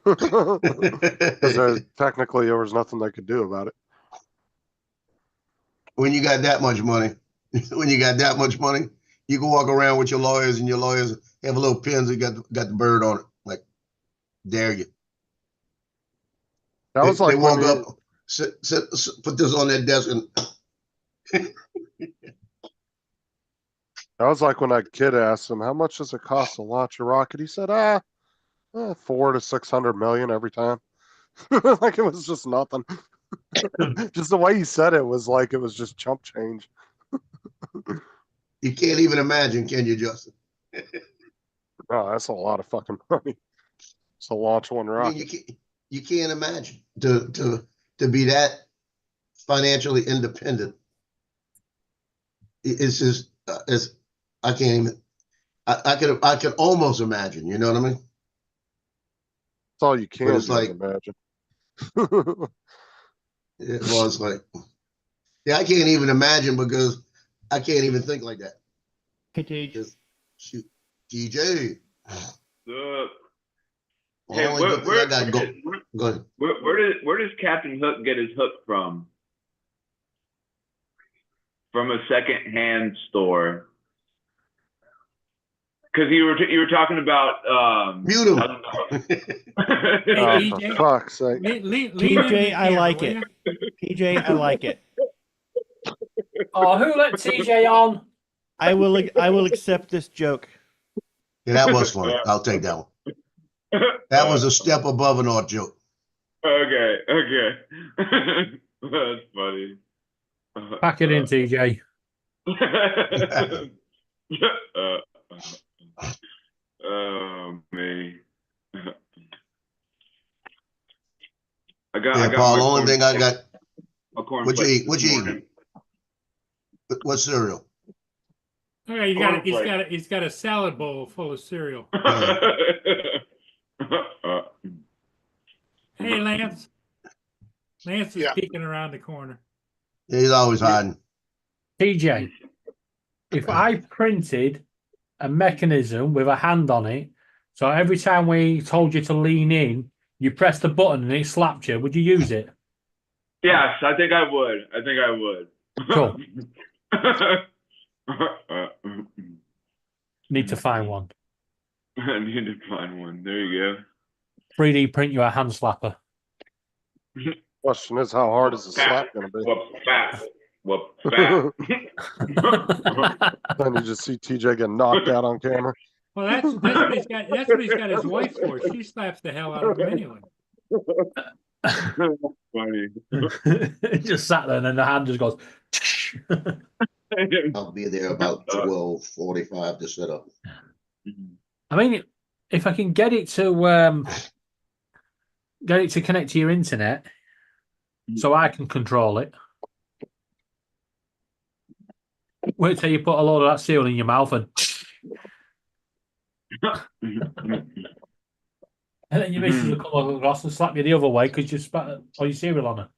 because technically there was nothing they could do about it. When you got that much money, you can walk around with your lawyers, and your lawyers have a little pins that got the bird on it. Like, dare you? That was like they walk when you- up, sit, put this on their desk, and That was like when that kid asked him, "How much does it cost to launch a rocket?" He said, $400 to $600 million every time." Like it was just nothing. Just the way he said it was like it was just chump change. you can't even imagine, can you, Justin? Oh, that's a lot of fucking money. To launch one I mean, rocket. you can't imagine to be that financially independent. It's just I can't even. I could almost imagine. You know what I mean? That's all you can it's like- imagine. It was like, yeah, I can't even imagine because I can't even think like that. Contagious. Shoot, TJ. Hey, Only good thing I gotta go ahead. where does Captain Hook get his hook from? From a second-hand store. Because you were talking about Mute him. I don't know. Hey, For TJ. fuck's sake. TJ, I like it. TJ, I like it. Oh, who let TJ on? I will accept this joke. Yeah, that was funny. I'll take that one. That was a step above an art joke. Okay, okay. That's funny. Pack it in, TJ. Oh man. I Yeah, got Paul, my the only thing I got, my corn what you flakes eat? What this you morning. eat? What cereal? Okay, he's got a salad bowl full of cereal. Hey, Lance. Lance is peeking around the corner. He's always hiding. TJ, if I printed a mechanism with a hand on it, so every time we told you to lean in, you press the button and it slapped you, would you use it? Yes, I think I would. I think I would. Cool. Need to find one. I need to find one. There you 3D print you a hand slapper. go. Question is, how hard is the slap going to be? Whoop, fat. Whoop, fat. Then you just see TJ get knocked out on camera. Well, that's what he's got. That's what he's got his wife for. She slaps the hell out of him anyway. Funny. Just sat there and then the hand just goes. I'll be there about 12:45 to set up. I mean, if I can get it to connect to your internet, so I can control it. Wait till you put a load of that cereal in your mouth and then your missus will come across and slap you the other way because you spat all your cereal on her.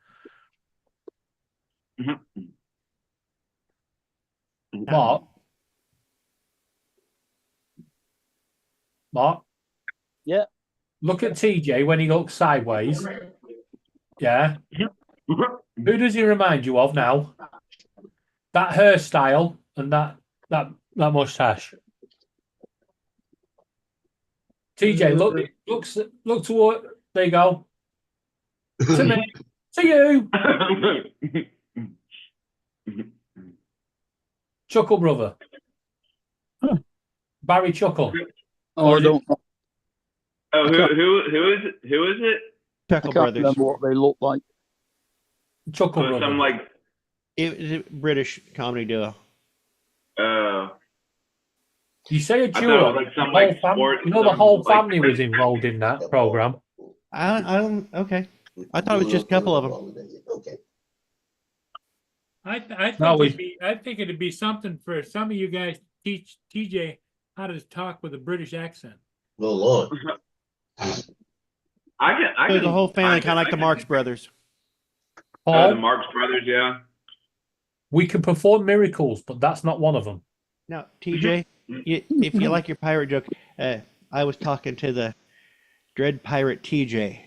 Mark? Yeah. Look at TJ when he looks sideways. Yeah. Who does he remind you of now? That hairstyle and that mustache. TJ, look toward. There you go. To me. To you. Chuckle brother. Barry Chuckle. Oh, I don't. Oh, who is it? Chuckle I can't Brothers. remember what they look like. Chuckle Oh, brother. some like. It was a British comedy duo. You say a I thought it duo. was like some, The like, whole sport- you know the some, whole like, family was involved in that program. I don't. Okay. I thought it was just a couple of them. Okay. I No, think it'd be something for some of you guys to teach TJ how to talk with a British accent. Oh Lord. I It was can. the whole family, kind of like I the can- Marx Brothers. The Paul, Marx Brothers, yeah. we can perform miracles, but that's not one of them. Now, TJ, if you like your pirate joke, I was talking to the Dread Pirate TJ.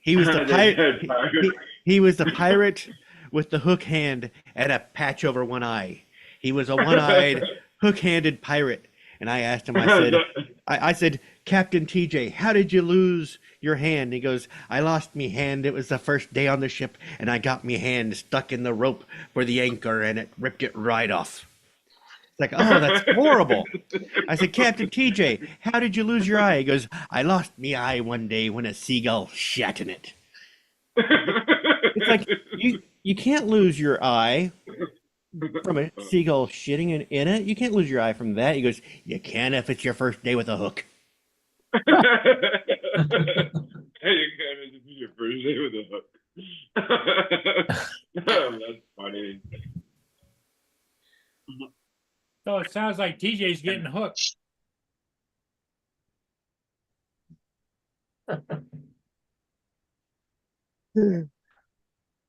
He was the pirate. He was the pirate with the hook hand and a patch over one eye. He was a one-eyed, hook-handed pirate. And I asked him, I said, Captain TJ, how did you lose your hand? He goes, I lost me hand. It was the first day on the ship, and I got me hand stuck in the rope for the anchor, and it ripped it right off. It's like, oh, that's horrible. I said, Captain TJ, how did you lose your eye? He goes, I lost me eye one day when a seagull shat in it. It's like, you can't lose your eye from a seagull shitting in it. You can't lose your eye from that. He goes, you can if it's your first day with a hook. You can just be your first day with a hook. That's funny. So it sounds like TJ's getting hooked.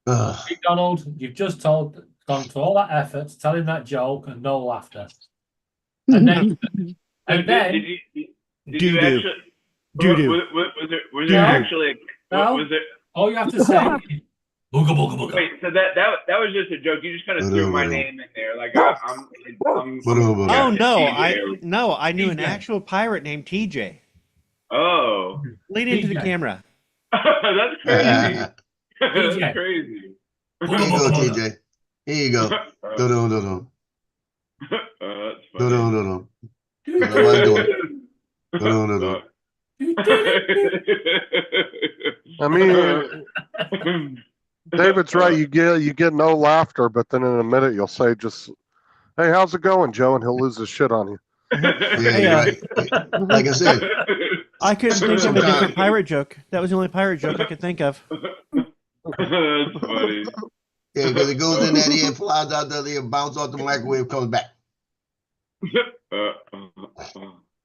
McDonald, you've just gone to all that effort to tell him that joke and no laughter. And then, Did you actually? Doo-doo. Was there actually? No. Was there? all you have to say, booga booga booga. Wait, so that was just a joke. You just kind of threw my name in there, like I'm Oh no, I knew an actual pirate named TJ. Oh, Lean into the camera. that's crazy. TJ. That's crazy. Here you go, TJ. Here you go. Do-do-do-do. That's Do-do-do-do. funny. How am I doing? Do-do-do-do. You did it. I mean, David's right. You get no laughter, but then in a minute you'll say just, "Hey, how's it going, Joe?" and he'll lose his shit on you. Yeah, you're right. Like I said, I couldn't think of a Sometimes- different pirate joke. That was the only pirate joke I could think of. That's funny. yeah, because it goes in that ear, flies out the other ear, bounce off the microwave, comes back.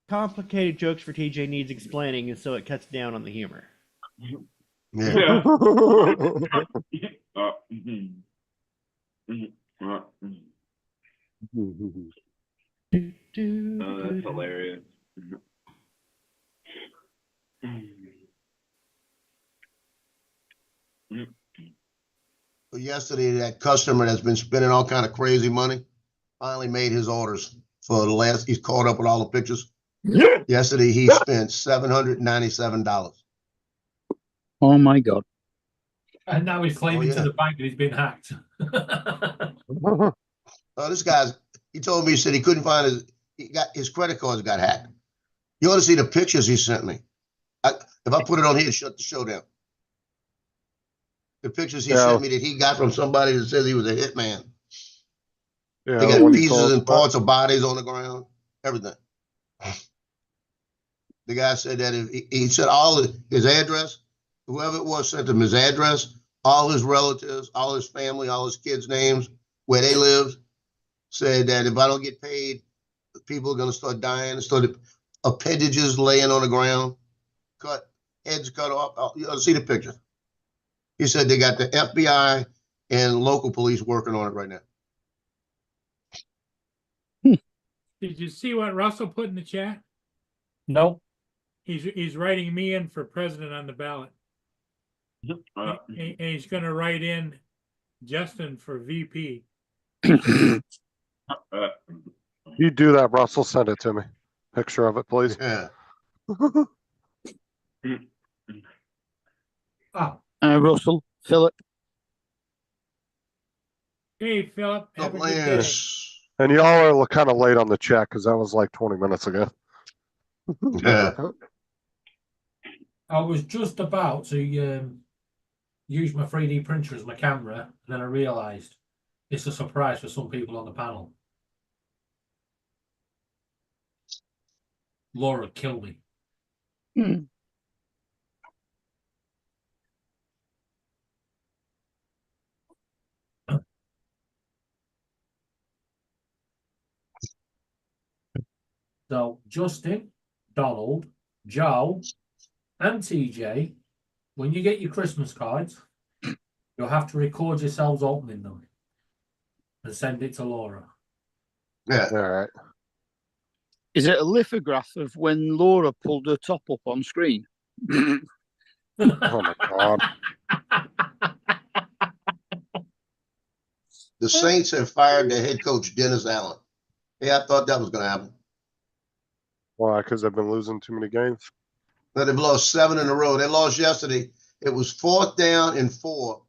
Complicated jokes for TJ needs explaining, and so it cuts down on the humor. Yeah. Yeah. Oh, that's hilarious. But yesterday, that customer that's been spending all kind of crazy money finally made his orders for the last. He's caught up with all the pictures. Yesterday, he spent $797. Oh my God. And now he's claiming Oh, yeah. to the bank that he's been hacked. This guy's. He told me, he said he couldn't find his credit cards got hacked. You ought to see the pictures he sent me. If I put it on here, shut the show down. The pictures he Yeah. sent me that he got from somebody that says he was a hitman. Yeah, They got when he pieces told us and about- parts of bodies on the ground, everything. The guy said that if he said all his address, whoever it was sent him his address, all his relatives, all his family, all his kids' names, where they lived, said that if I don't get paid, people are going to start dying, start appendages laying on the ground, heads cut off. You ought to see the picture. He said they got the FBI and local police working on it right now. Did you see what Russell put in the chat? No. He's writing me in for president on the ballot. And he's gonna write in Justin for VP. You do that, Russell. Send it to me. Picture of it, please. Yeah. Oh, Russell, Philip. Hey, Philip, have a good day. Yes. And y'all are kind of late on the chat because that was like 20 minutes ago. Yeah. I was just about to use my 3D printer as my camera, and then I realised it's a surprise for some people on the panel. Laura killed me. So Justin, Donald, Joe, and TJ, when you get your Christmas cards, you'll have to record yourselves opening them and send it to Laura. Yeah. All right. Is it a lithograph of when Laura pulled her top up on screen? Oh my God. The Saints have fired their head coach, Dennis Allen. Yeah, I thought that was going to happen. Why? Because I've been losing too many games. But they've lost 7 in a row. They lost yesterday. It was 4th down and 4.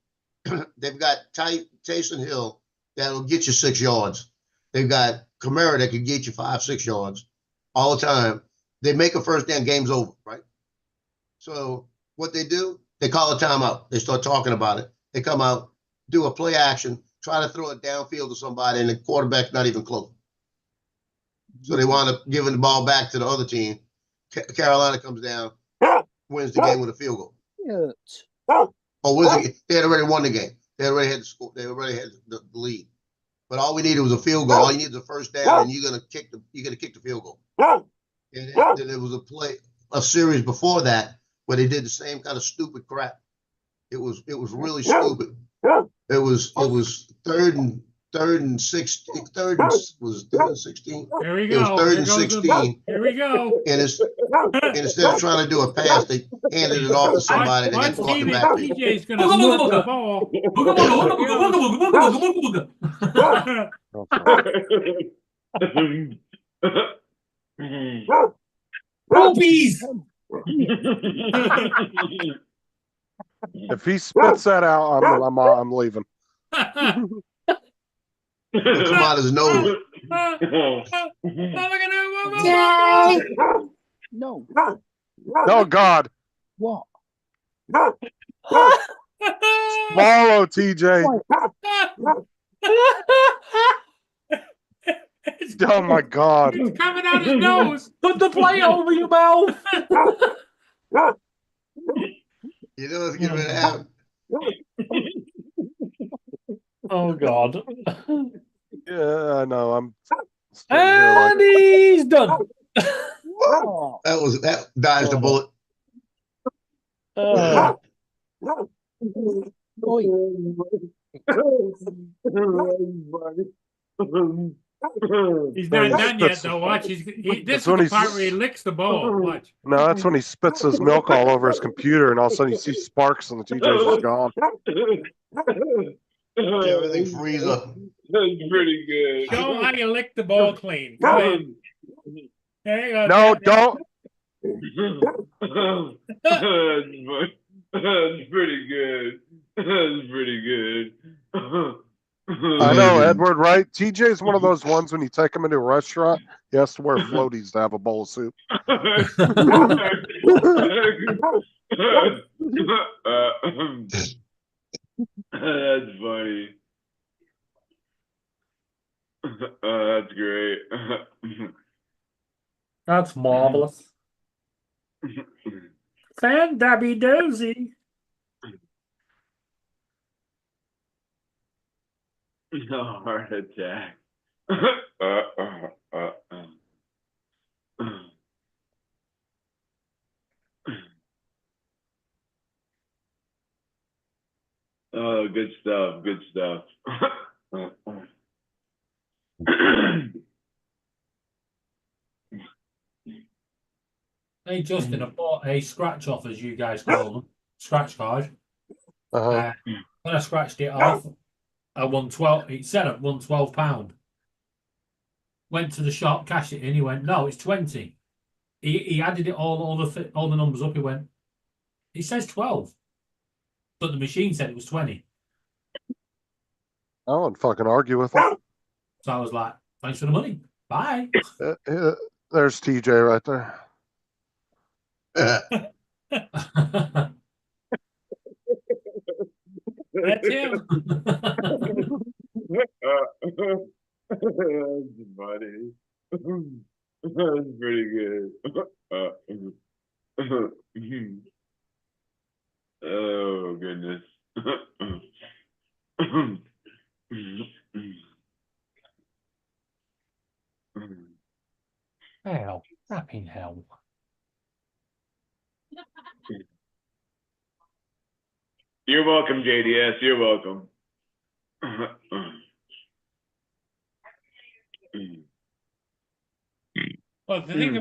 They've got Taysom Hill that'll get you 6 yards. They've got Kamara that can get you 5-6 yards all the time. They make a first down, game's over, right? So what they do, they call a timeout. They start talking about it. They come out, do a play action, try to throw it downfield to somebody, and the quarterback's not even close. So they wound up giving the ball back to the other team. Carolina comes down, wins the game with a field goal. Yes. They had already won the game. They already had the score. They already had the lead. But all we needed was a field goal. All you need is a first down, and you're gonna kick the field goal. And then there was a series before that where they did the same kind of stupid crap. It was really stupid. It was third and 16. Third and 16. Here we It was go. third and Here goes the- 16. Here we go. And instead of trying to do a pass, they handed it off to somebody that Watch got caught in the backfield. TJ's gonna move the ball. Rupees! If he spits that out, I'm leaving. It'll come out his nose. No. Oh God. What? Swallow, TJ. Oh my God. It's coming out his nose. Put the plate over your mouth. You know what's getting ready to happen. Oh God. Yeah, I know. I'm standing here like And he's done. Oh. That dodged the bullet. Oi. He's not He done yet, spits- though. Watch. This That's is when the he's- part where he licks the ball. Watch. No, that's when he spits his milk all over his computer, and all of a sudden you see sparks, and the TJ's just gone. Everything freeze up. That's pretty good. Show him how you lick the ball clean. Go ahead. There you go. No, Dad. don't. That's pretty good. That's pretty good. I know, Edward, right? TJ's one of those ones when you take him into a restaurant, he has to wear floaties to have a bowl of soup. That's funny. That's great. That's marvelous. Fan Dabby Dozy. No heart attack. Oh, good stuff. Good stuff. Hey Justin, I bought a scratch off, as you guys call them, scratch card. Uh-huh. When I scratched it off, I won 12. It said I won £12. Went to the shop, cashed it in. He went, no, it's 20. He added it all the numbers up. He went, it says 12, but the machine said it was 20. I wouldn't fucking argue with him. So I was like, thanks for the money. Bye. There's TJ right there. That's him. That's funny. That's pretty good. Oh, goodness. Hell, rapping hell. You're welcome, JDS. You're welcome. Well, the thing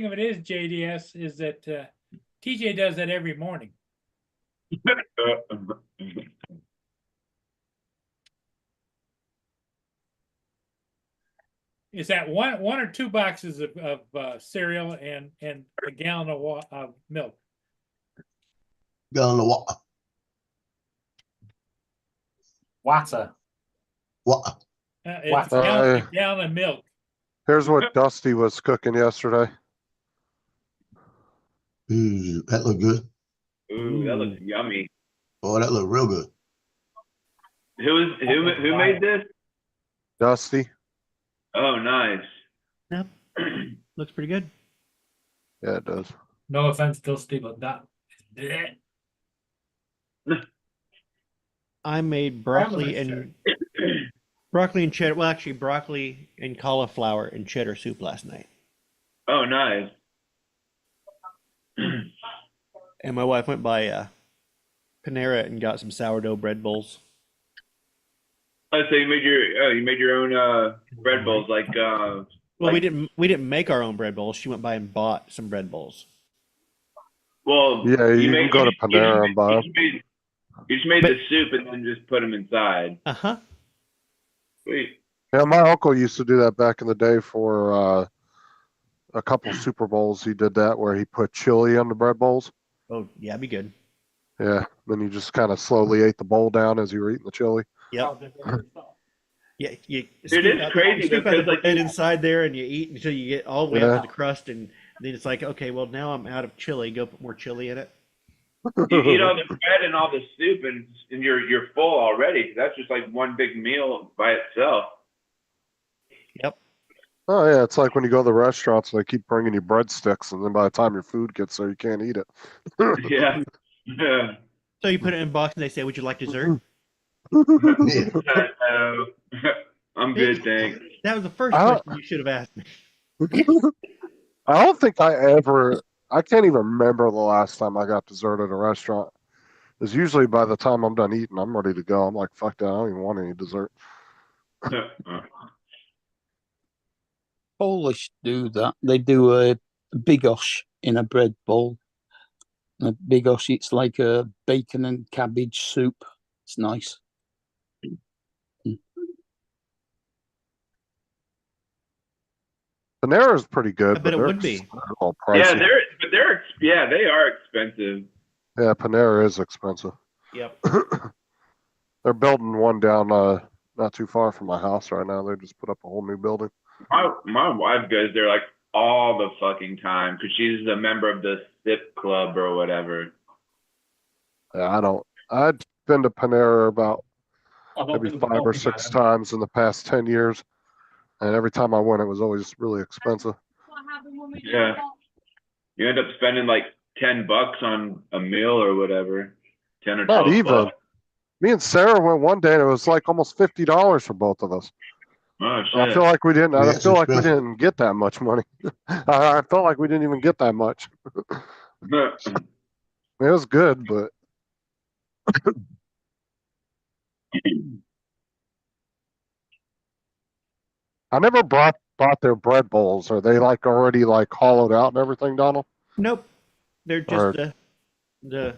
of it is, JDS, is that TJ does that every morning. Is that one or two boxes of cereal and a gallon of milk? Gallon of water. Water. What? It's a gallon of milk. Here's what Dusty was cooking yesterday. Ooh, that looked good. Ooh, that looks yummy. Oh, that looked real good. Who made this? Dusty. Oh, nice. Yep. Looks pretty good. Yeah, it does. No offense, Dusty, but that. I made broccoli and cheddar. Well, actually, broccoli and cauliflower and cheddar soup last night. Oh, nice. And my wife went by Panera and got some sourdough bread bowls. Oh, so you made your own bread bowls, like Well, we didn't make our own bread bowls. She went by and bought some bread bowls. Well, Yeah, you can go to Panera and buy them. You just made the soup and then just put them inside. Uh-huh. Sweet. Yeah, my uncle used to do that back in the day for a couple Super Bowls. He did that where he put chili on the bread bowls. Oh, yeah, it'd be good. Yeah, then you just kind of slowly ate the bowl down as you were eating the chili. Yep. Yeah, you Dude, it's crazy scoop out because, the like, bread inside there, and you eat until you get all the way up to the crust. And then it's like, okay, well now I'm out of chili. Go put more chili in it. You eat all the bread and all the soup, and you're full already. That's just like one big meal by itself. Oh yeah, it's like when you go to the restaurants, they keep bringing you breadsticks, and then by the time your food gets there, you can't eat it. Yeah. Yeah. So you put it in a box and they say, "Would you like dessert?" I'm good, thanks. That was the first question you should have asked me. I don't think I can't even remember the last time I got dessert at a restaurant. It's usually by the time I'm done eating, I'm ready to go. I'm like, fuck that, I don't even want any dessert. Polish do that. They do a bigos in a bread bowl. A bigos, it's like a bacon and cabbage soup. It's nice. Panera's pretty good, I bet it they're would be. a little pricey. They are expensive. Yeah, Panera is expensive. Yep. They're building one down not too far from my house right now. They just put up a whole new building. My wife goes there like all the fucking time because she's a member of the SIP club or whatever. Yeah, I've been to Panera about maybe 5 or 6 times in the past 10 years. And every time I went, it was always really expensive. Yeah. You end up spending like $10 on a meal or whatever. 10 or 12 Not even. bucks. Me and Sarah went one day and it was like almost $50 for both of us. Oh, shit. I feel like we didn't. Yeah, I it's feel like we expensive. didn't get that much money. I felt like we didn't even get that much. It was good, but I never bought their bread bowls. Are they like already like hollowed out and everything, Donald? Nope. They're just Or- the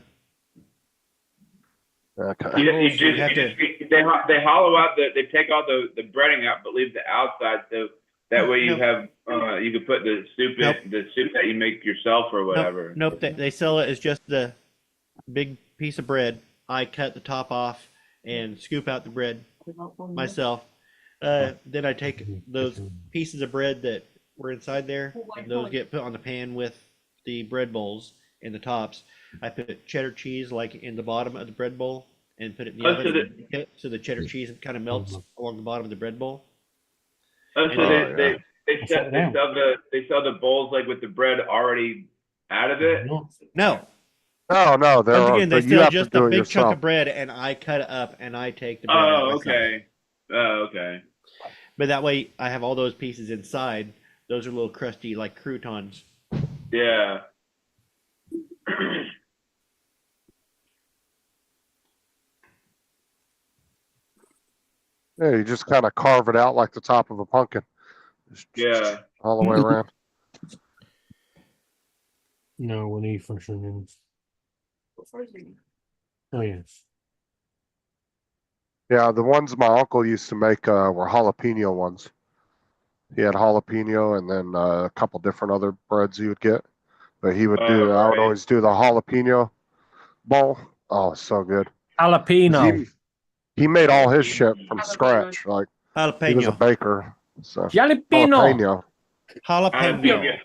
Okay. They hollow out they take all the breading out, but leave the outside so that way you have you can put the soup in the soup that you make yourself or whatever. Nope. They sell it as just the big piece of bread. I cut the top off and scoop out the bread myself. Then I take those pieces of bread that were inside there, and those get put on the pan with the bread bowls and the tops. I put cheddar cheese like in the bottom of the bread bowl and put it in the oven so the cheddar cheese kind of melts along the bottom of the bread bowl. Oh, so they sell the bowls like with the bread already out of it. No. Oh no, they're Once again, they you still have just to do a it big chunk yourself. of bread, and I cut it up and I take the bread. out Oh, myself. okay. Oh, okay. But that way, I have all those pieces inside. Those are little crusty, like croutons. Yeah. Yeah, you just kind of carve it out like the top of a pumpkin. Yeah. All the way around. No, we need fresh onions. Oh yes. Yeah, the ones my uncle used to make were jalapeno ones. He had jalapeno and then a couple different other breads he would get. But he would do, I would right. always do the jalapeno bowl. Oh, it's so good. Jalapeno. He made all his shit from scratch. Like he was a Jalapeno. baker. So Jalapeno. Jalapeno.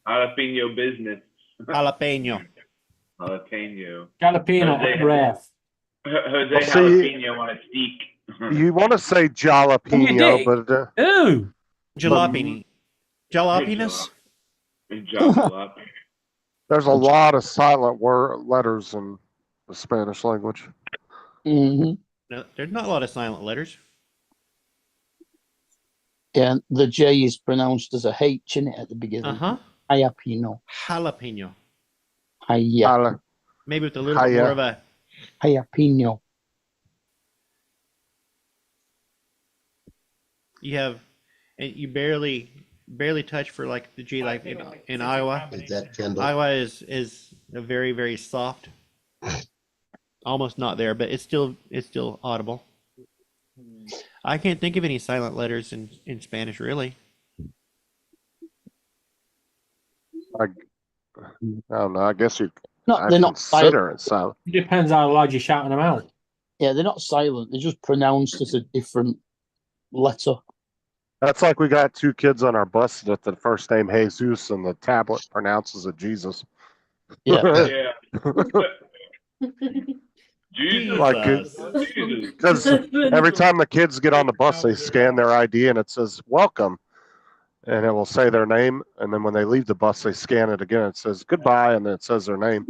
Jalapeno business. Jalapeno. Jalapeno. Jalapeno Jose- on breath. Jose Well, see- Jalapeno on a steak. You want to say jalapeno, did. but Ooh. Jalapeno. Jalapenos? Jalapeno. there's a lot of silent letters in the Spanish language. Hmm. No, there's not a lot of silent letters. Yeah, the J is pronounced as a H in it at the beginning. Uh-huh. Jalapeno. Jalapeno. Jala- Maybe with a little bit more of a Jalapeno. you have and you barely touch for like the G like in Iowa. Is that Kendall? Iowa is a very, very soft. Almost not there, but it's still audible. I can't think of any silent letters in Spanish really. I don't know. I guess you. They're not silent. consider it silent. It depends how loud you're shouting them out. Yeah, they're not silent. They're just pronounced as a different letter. That's like we got 2 kids on our bus that the first name Jesus and the tablet pronounces it Jesus. Yeah. Jesus. Like Jesus. because every time the kids get on the bus, they scan their ID and it says welcome, and it will say their name. And then when they leave the bus, they scan it again. It says goodbye, and then it says their name.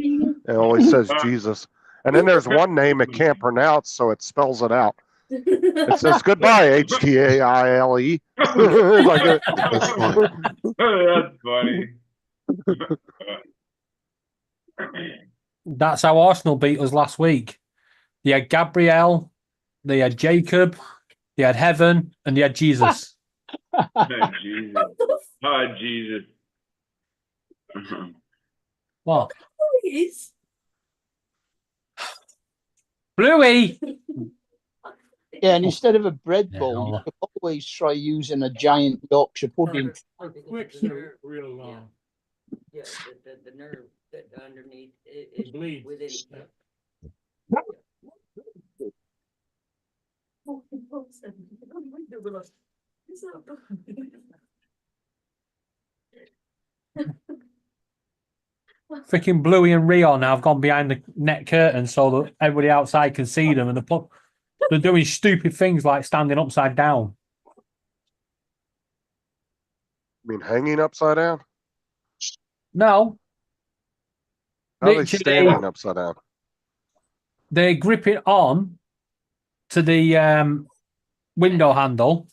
It always says Jesus. And then there's one name it can't pronounce, so it spells it out. It says goodbye, HTAILE. Like That's funny. That's funny. That's how Arsenal beat us last week. They had Gabriel, they had Jacob, they had Heaven, and they had Jesus. Oh, Jesus. Oh, Jesus. What? Please. Bluey! Yeah, and instead of a bread Yeah, bowl, I'll- you could always try using a giant Yorkshire pudding. Quicks are real long. Yeah, the nerve that underneath is Bleeds. within. Freaking Bluey and Rio now have gone behind the net curtain so that everybody outside can see them, and they're doing stupid things like standing upside down. I mean, hanging upside down? No, How are they Literally. standing upside down? they grip it on to the window handle,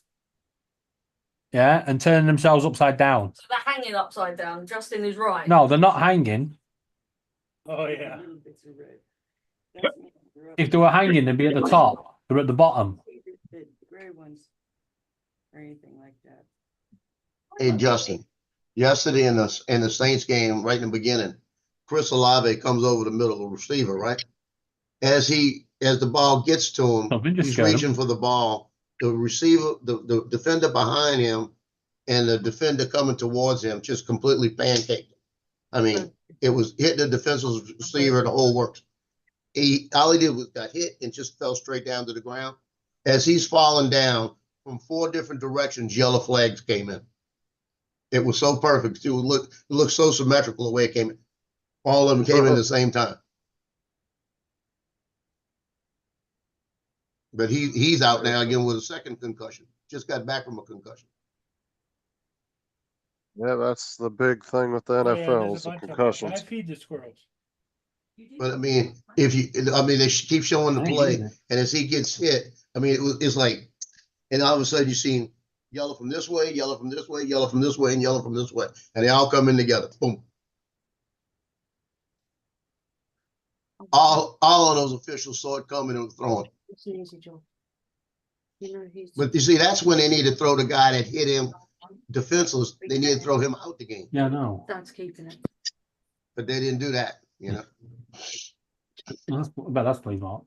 yeah, and turn themselves upside down. So they're hanging upside down. Justin is right. No, they're not hanging. Oh, yeah. If they were hanging, they'd be at the top. They're at the bottom. The gray ones or anything like that. Hey, Justin, yesterday in the Saints game, right in the beginning, Chris Olave comes over the middle of the receiver, right? As the ball gets to him, Something just he's scared him. reaching for the ball. The receiver, the defender behind him, and the defender coming towards him just completely pancaked him. I mean, it was hitting the defensive receiver, the whole works. All he did was got hit and just fell straight down to the ground. As he's falling down from 4 different directions, yellow flags came in. It was so perfect. It looked so symmetrical the way it came in. All of them came in at the same time. But he's out now again with a second concussion. Just got back from a concussion. Yeah, that's the big thing with the Oh, yeah, NFL there's is a the bunch of them. concussions. I feed the squirrels. But I mean, they keep showing the play, and as he gets hit, I mean, it's like, and all of a sudden you seen yellow from this way, yellow from this way, yellow from this way, and yellow from this way, and they all come in together. Boom. All of those officials saw it coming and were throwing. It's an easy job. You know, he's But you see, that's when they need to throw the guy that hit him defenseless. They need to throw him out the game. Yeah, no. that's keeping it. But they didn't do that, you know. That's pretty Mark.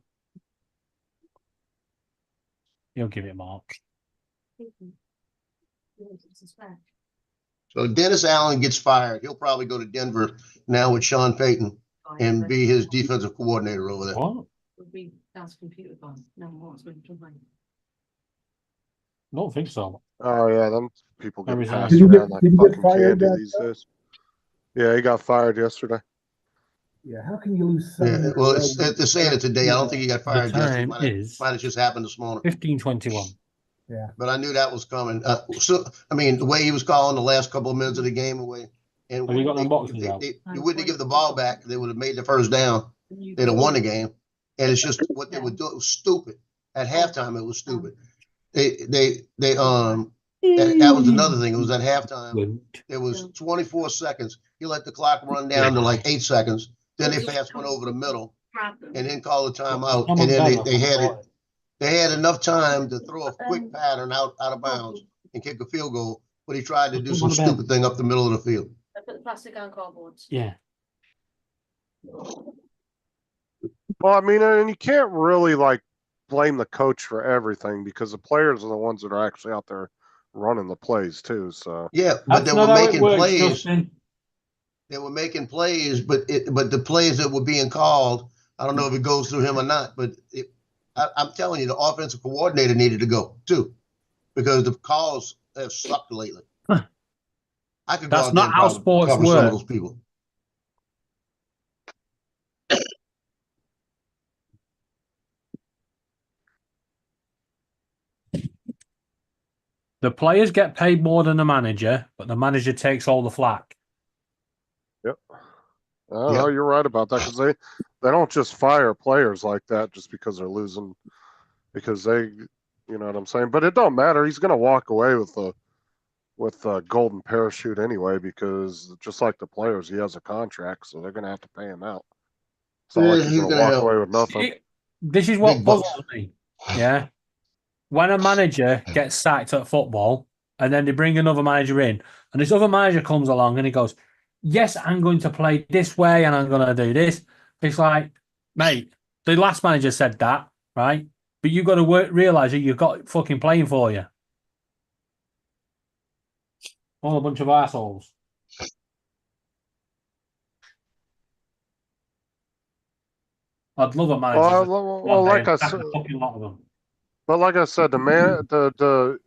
He'll give it Mark. So Dennis Allen gets fired. He'll probably go to Denver now with Sean Payton and be his defensive coordinator over there. What? Would be that's computer gone. No more. It's been combined. I don't think so. Oh yeah, them people get Everything. passed Did you around get- like did you get fucking fired candy that these days. Yeah, he got fired yesterday. Yeah, how can you lose so Yeah, many well, rows? they're saying it today. I don't think he got The fired yesterday. time is Might have just happened this morning. 15:21. Yeah. But I knew that was coming. So I mean, the way he was calling the last couple of minutes of the game away, and Have you got them boxes they, out? they wouldn't have given the ball back. They would have made the first down. They'd have won the game. And it's just what they would do. It was stupid. At halftime, it was stupid. That was another thing. It was at halftime. It was 24 seconds. He let the clock run down to like 8 seconds. Then they fast went over the middle and then called the timeout. And then they had enough time to throw a quick pattern out of bounds and kick a field goal, but he tried to do some stupid thing up the middle of the field. They put the plastic on cardboards. Yeah. Well, I mean, and you can't really like blame the coach for everything because the players are the ones that are actually out there running the plays too. So yeah, but That's they not were how it making works, plays. Justin. They were making plays, but the plays that were being called, I don't know if it goes through him or not, but I'm telling you, the offensive coordinator needed to go too, because the calls have sucked lately. I could That's go out there not and how probably sports cover some of work. those people. The players get paid more than the manager, but the manager takes all the flack. Yep. Oh, you're right about that because they don't just fire players like that just because they're losing, because they, you know what I'm saying. But it don't matter. He's gonna walk away with a golden parachute anyway, because just like the players, he has a contract, so they're gonna have to pay him out. It's not like he's gonna walk away with nothing. This is what puzzles me. Yeah. When a manager gets sacked at football and then they bring another manager in, and this other manager comes along and he goes, yes, I'm going to play this way and I'm going to do this. It's like, mate, the last manager said that, right? But you've got to realize that you've got fucking playing for you. All a bunch of assholes. I'd love a manager. Well, like I said, a fucking lot of them. but like I said, the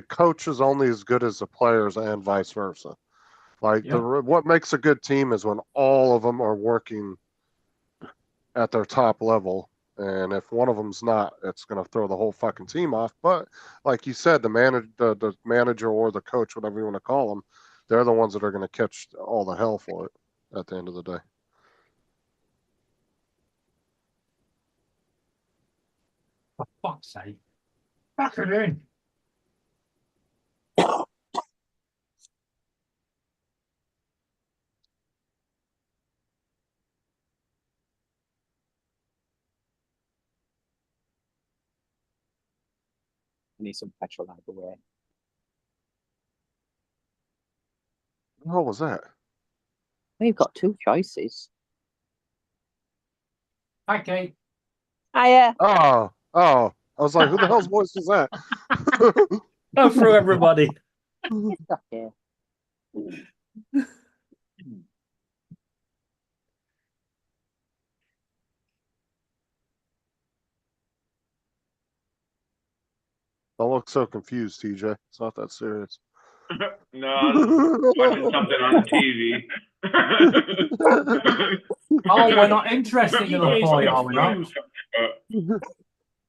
coach is only as good as the players and vice versa. Like what makes a good team is when all of them are working at their top level. And if one of them's not, it's going to throw the whole fucking team off. But like you said, the manager or the coach, whatever you want to call them, they're the ones that are going to catch all the hell for it at the end of the day. For fuck's sake. Back it in. I need some petrol out of the way. What was that? We've got two choices. Hi, Kate. Hiya. Oh. I was like, who the hell's voice was that? Go through everybody. Yeah. Don't look so confused, TJ. It's not that serious. No, I was watching something on TV. Oh, we're not interested in the boy, are we not?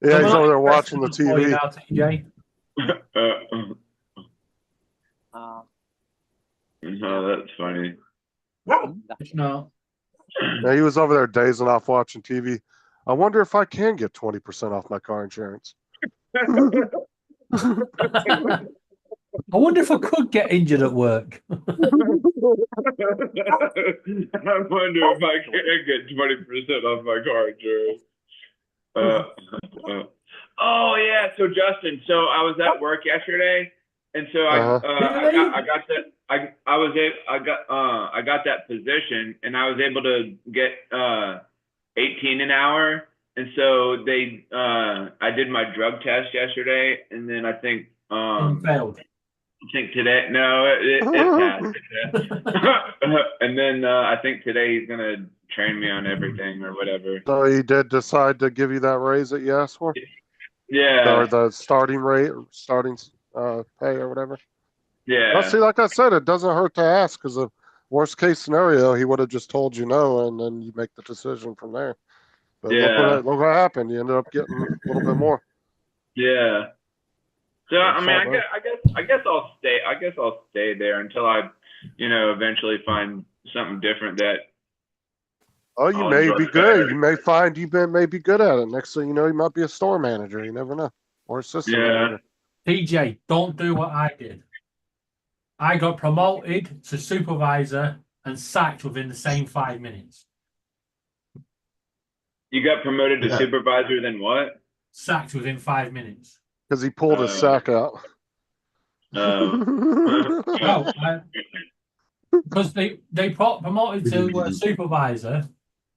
Yeah, he's over there watching the TV. Now, TJ. No, that's funny. No. Yeah, he was over there dazing off watching TV. I wonder if I can get 20% off my car insurance. I wonder if I could get injured at work. I wonder if I can get 20% off my car insurance. Oh yeah, so Justin, so I was at work yesterday, and so I got that position, and I was able to get 18 an hour, and so I did my drug test yesterday, and then I think failed. I think today, no, it passed. And then I think today he's gonna train me on everything or whatever. So he did decide to give you that raise that you asked for? Yeah. Or the starting rate, or starting pay or whatever? Yeah. Well, see, like I said, it doesn't hurt to ask, because the worst case scenario, he would have just told you no, and then you make the decision from there. But Yeah. look what happened. You ended up getting a little bit more. Yeah. So I mean, I guess I'll stay. I guess I'll stay there until I, eventually find something different that. Oh, you may be good. You may find you may be good at it. Next thing you know, you might be a store manager. You never know, or assistant manager. TJ, don't do what I did. I got promoted to supervisor and sacked within the same 5 minutes. You got promoted to supervisor, then what? Sacked within 5 minutes. Because he pulled his sack out. Because they promoted to supervisor,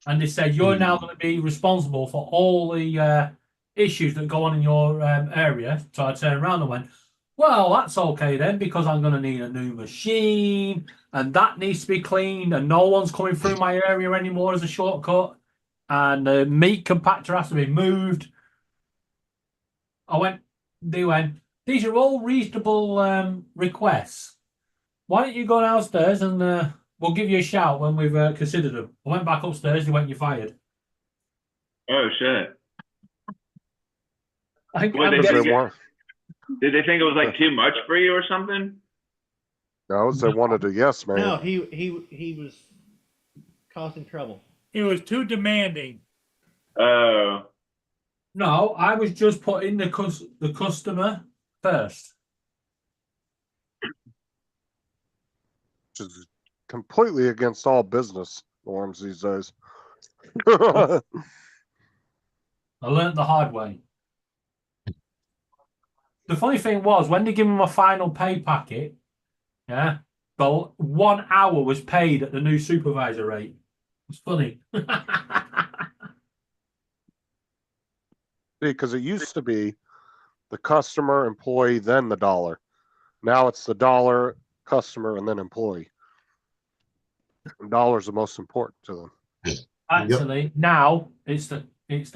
and they said you're now going to be responsible for all the issues that go on in your area. So I turned around and went, well, that's okay then, because I'm going to need a new machine, and that needs to be cleaned, and no one's coming through my area anymore as a shortcut, and the meat compactor has to be moved. They went, these are all reasonable requests. Why don't you go downstairs and we'll give you a shout when we've considered them. I went back upstairs. They went, "You're fired." Oh shit! I What, I'm did guessing- they think it was like too much for you or something? No, they wanted a yes, man. No, he was causing trouble. It was too demanding. Oh, No, I was just putting the customer first. Which is completely against all business norms these days. I learnt the hard way. The funny thing was, when they give him a final pay packet, yeah, the 1 hour was paid at the new supervisor rate. It's funny. Because it used to be the customer, employee, then the dollar. Now it's the dollar, customer, and then employee. And dollar's the most important to them. Actually, now it's the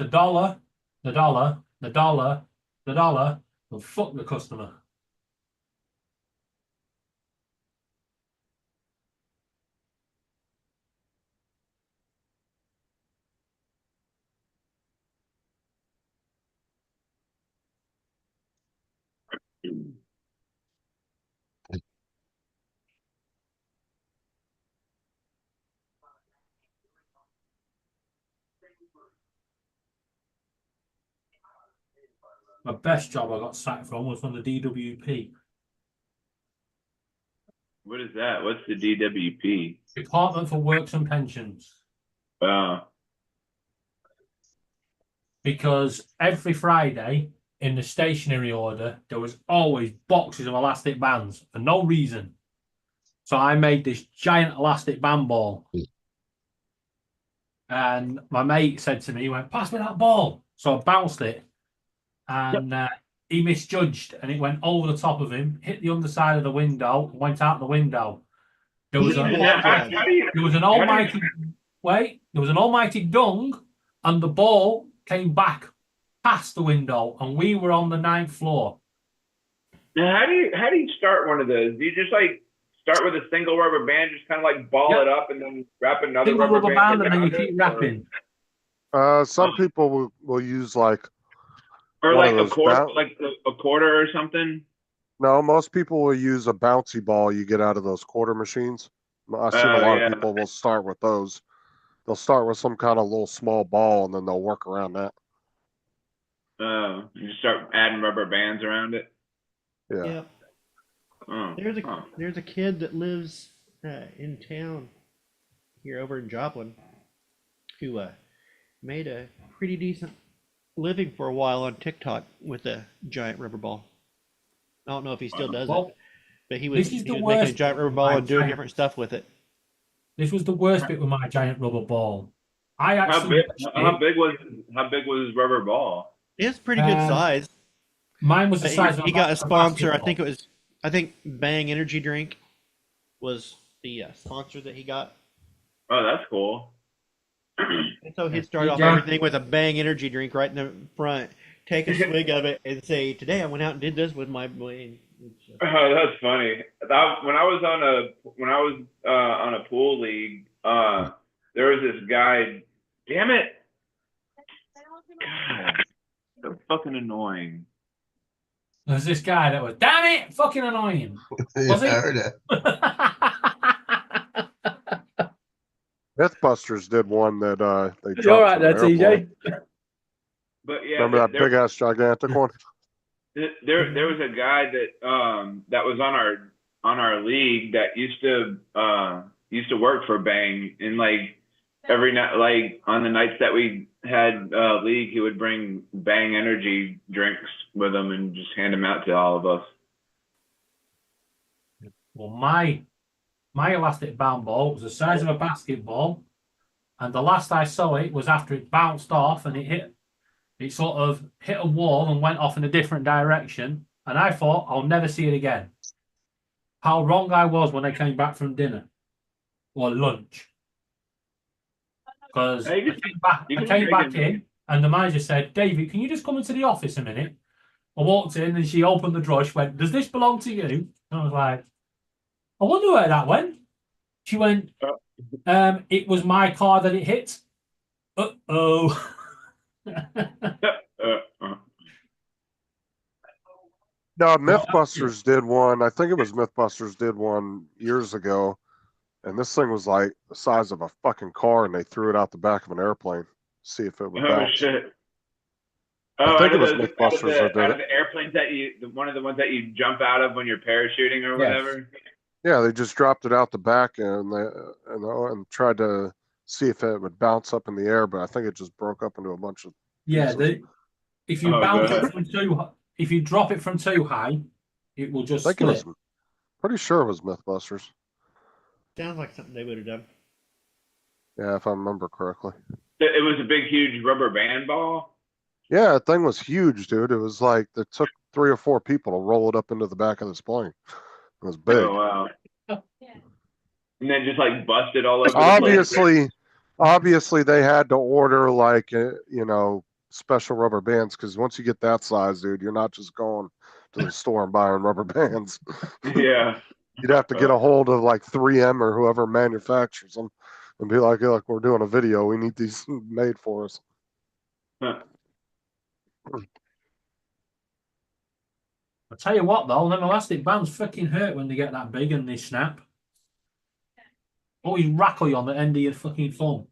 dollar, the dollar, the dollar, the dollar. Well, fuck the customer. My best job I got sacked from was from the DWP, what is that? What's the DWP? Department for Works and Pensions, because every Friday in the stationery order there was always boxes of elastic bands for no reason. So I made this giant elastic band ball, and my mate said to me, he went, "Pass me that ball." So I bounced it, and he misjudged, and it went over the top of him, hit the underside of the window, and went out the window. There was an almighty dung, and the ball came back past the window, and we were on the 9th floor. Now, how do you start one of those? Do you just like start with a single rubber band, just kind of like ball it up, and then wrap another Single rubber band, and then you around keep it, wrapping. Some people will use like or one like of a those quarter, bou- like a quarter or something? No, most people will use a bouncy ball you get out of those quarter machines. I've seen a Oh, lot yeah. of people will start with those. They'll start with some kind of little small ball and then they'll work around that. You just start adding rubber bands around it. Yeah. Yep. Oh, There's a kid that lives in town here over in Joplin who made a pretty decent living for a while on TikTok with a giant rubber ball. I don't know if he still does it, but he was making a giant rubber ball and doing different stuff with it. This was the worst bit with my giant rubber ball. I how actually big was his rubber ball? It's pretty good size. Mine was the size of he got a sponsor. basketball. I think Bang Energy Drink was the sponsor that he got. Oh, that's cool. And so he'd start off Yeah. everything with a Bang Energy Drink right in the front, take a swig of it, and say, "Today I went out and did this with my boy." Oh, that's funny. When I was on a pool league, there was this guy. Damn it! God, so fucking annoying. There's this guy that was, damn it, fucking annoying. Was he? I heard that. Mythbusters did one that they dropped. You all right from there, an airplane. TJ? But yeah, Remember that big ass gigantic one? There was a guy that was on our league that used to work for Bang, and like every night, like on the nights that we had league, he would bring Bang energy drinks with him and just hand them out to all of us. Well, my elastic band ball was the size of a basketball, and the last I saw it was after it bounced off and it sort of hit a wall and went off in a different direction, and I thought I'll never see it again. How wrong I was when I came back from dinner or lunch. Because I came back in, and the manager said, "David, can you just come into the office a minute?" I walked in and she opened the drawer. She went, "Does this belong to you?" And I was like, "I wonder where that went." She went, "It was my car that it hit." Uh-oh. No, Mythbusters did one. I think it was Mythbusters did one years ago, and this thing was like the size of a fucking car, and they threw it out the back of an airplane, see if it would Oh bounce. shit! I think it was out Mythbusters that did of it. the airplanes that one of the ones that you jump out of when you're parachuting or whatever. Yeah, they just dropped it out the back and tried to see if it would bounce up in the air, but I think it just broke up into a bunch of Yeah, pieces. if you if you drop it from too high, it will just I think it split. was pretty sure it was Mythbusters. Sounds like something they would have done. Yeah, if I remember correctly. It was a big, huge rubber band ball. Yeah, that thing was huge, dude. It was like it took 3 or 4 people to roll it up into the back of this plane. It was big. Oh wow! And then just like busted all over. The place. Obviously, they had to order like special rubber bands because once you get that size, dude, you're not just going to the store and buying rubber bands. Yeah. You'd have to get a hold of like 3M or whoever manufactures them and be like, "Look, we're doing a video. We need these made for us." Huh. I tell you what, though, them elastic bands fucking hurt when they get that big and they snap. Always rackle you on the end of your fucking thumb.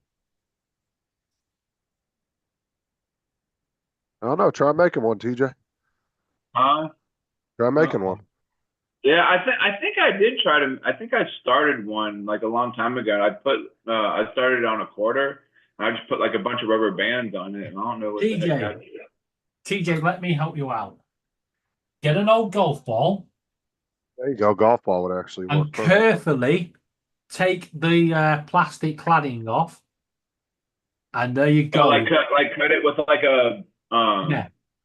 I don't know. Try making one, TJ. Huh? Try making one. Yeah, I think I did try to. I think I started one like a long time ago. I started on a quarter. And I just put like a bunch of rubber bands on it, and I don't know what. TJ, let me help you out. Get an old golf ball. There you go. Golf ball would actually work. And carefully take the plastic cladding off. And there you go. Oh, cut it with like a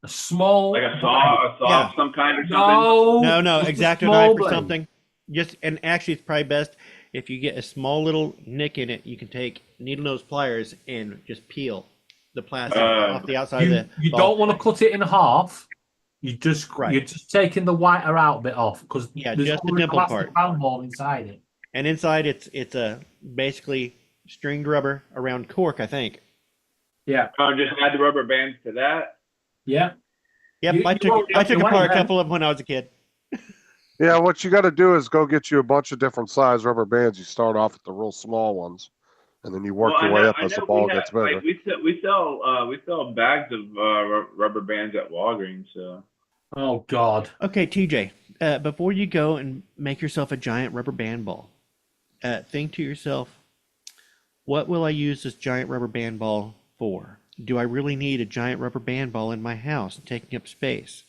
a small, like a saw of some kind or something. No, X-Acto knife or something. And actually, it's probably best if you get a small little nick in it. You can take needle nose pliers and just peel the plastic off the outside of the. You ball. don't want to cut it in half. You're just taking the whiter out bit off because there's just the nipple part. Ball inside it. And inside it's a basically stringed rubber around cork, I think. Yeah. Just add the rubber bands to that. Yeah. Yep. I took apart a couple of them when I was a kid. Yeah, what you got to do is go get you a bunch of different size rubber bands. You start off with the real small ones, and then you work your way up as the ball gets bigger. Like, we sell bags of rubber bands at Walgreens. So. Oh God. Okay, TJ. Before you go and make yourself a giant rubber band ball, think to yourself, what will I use this giant rubber band ball for? Do I really need a giant rubber band ball in my house taking up space?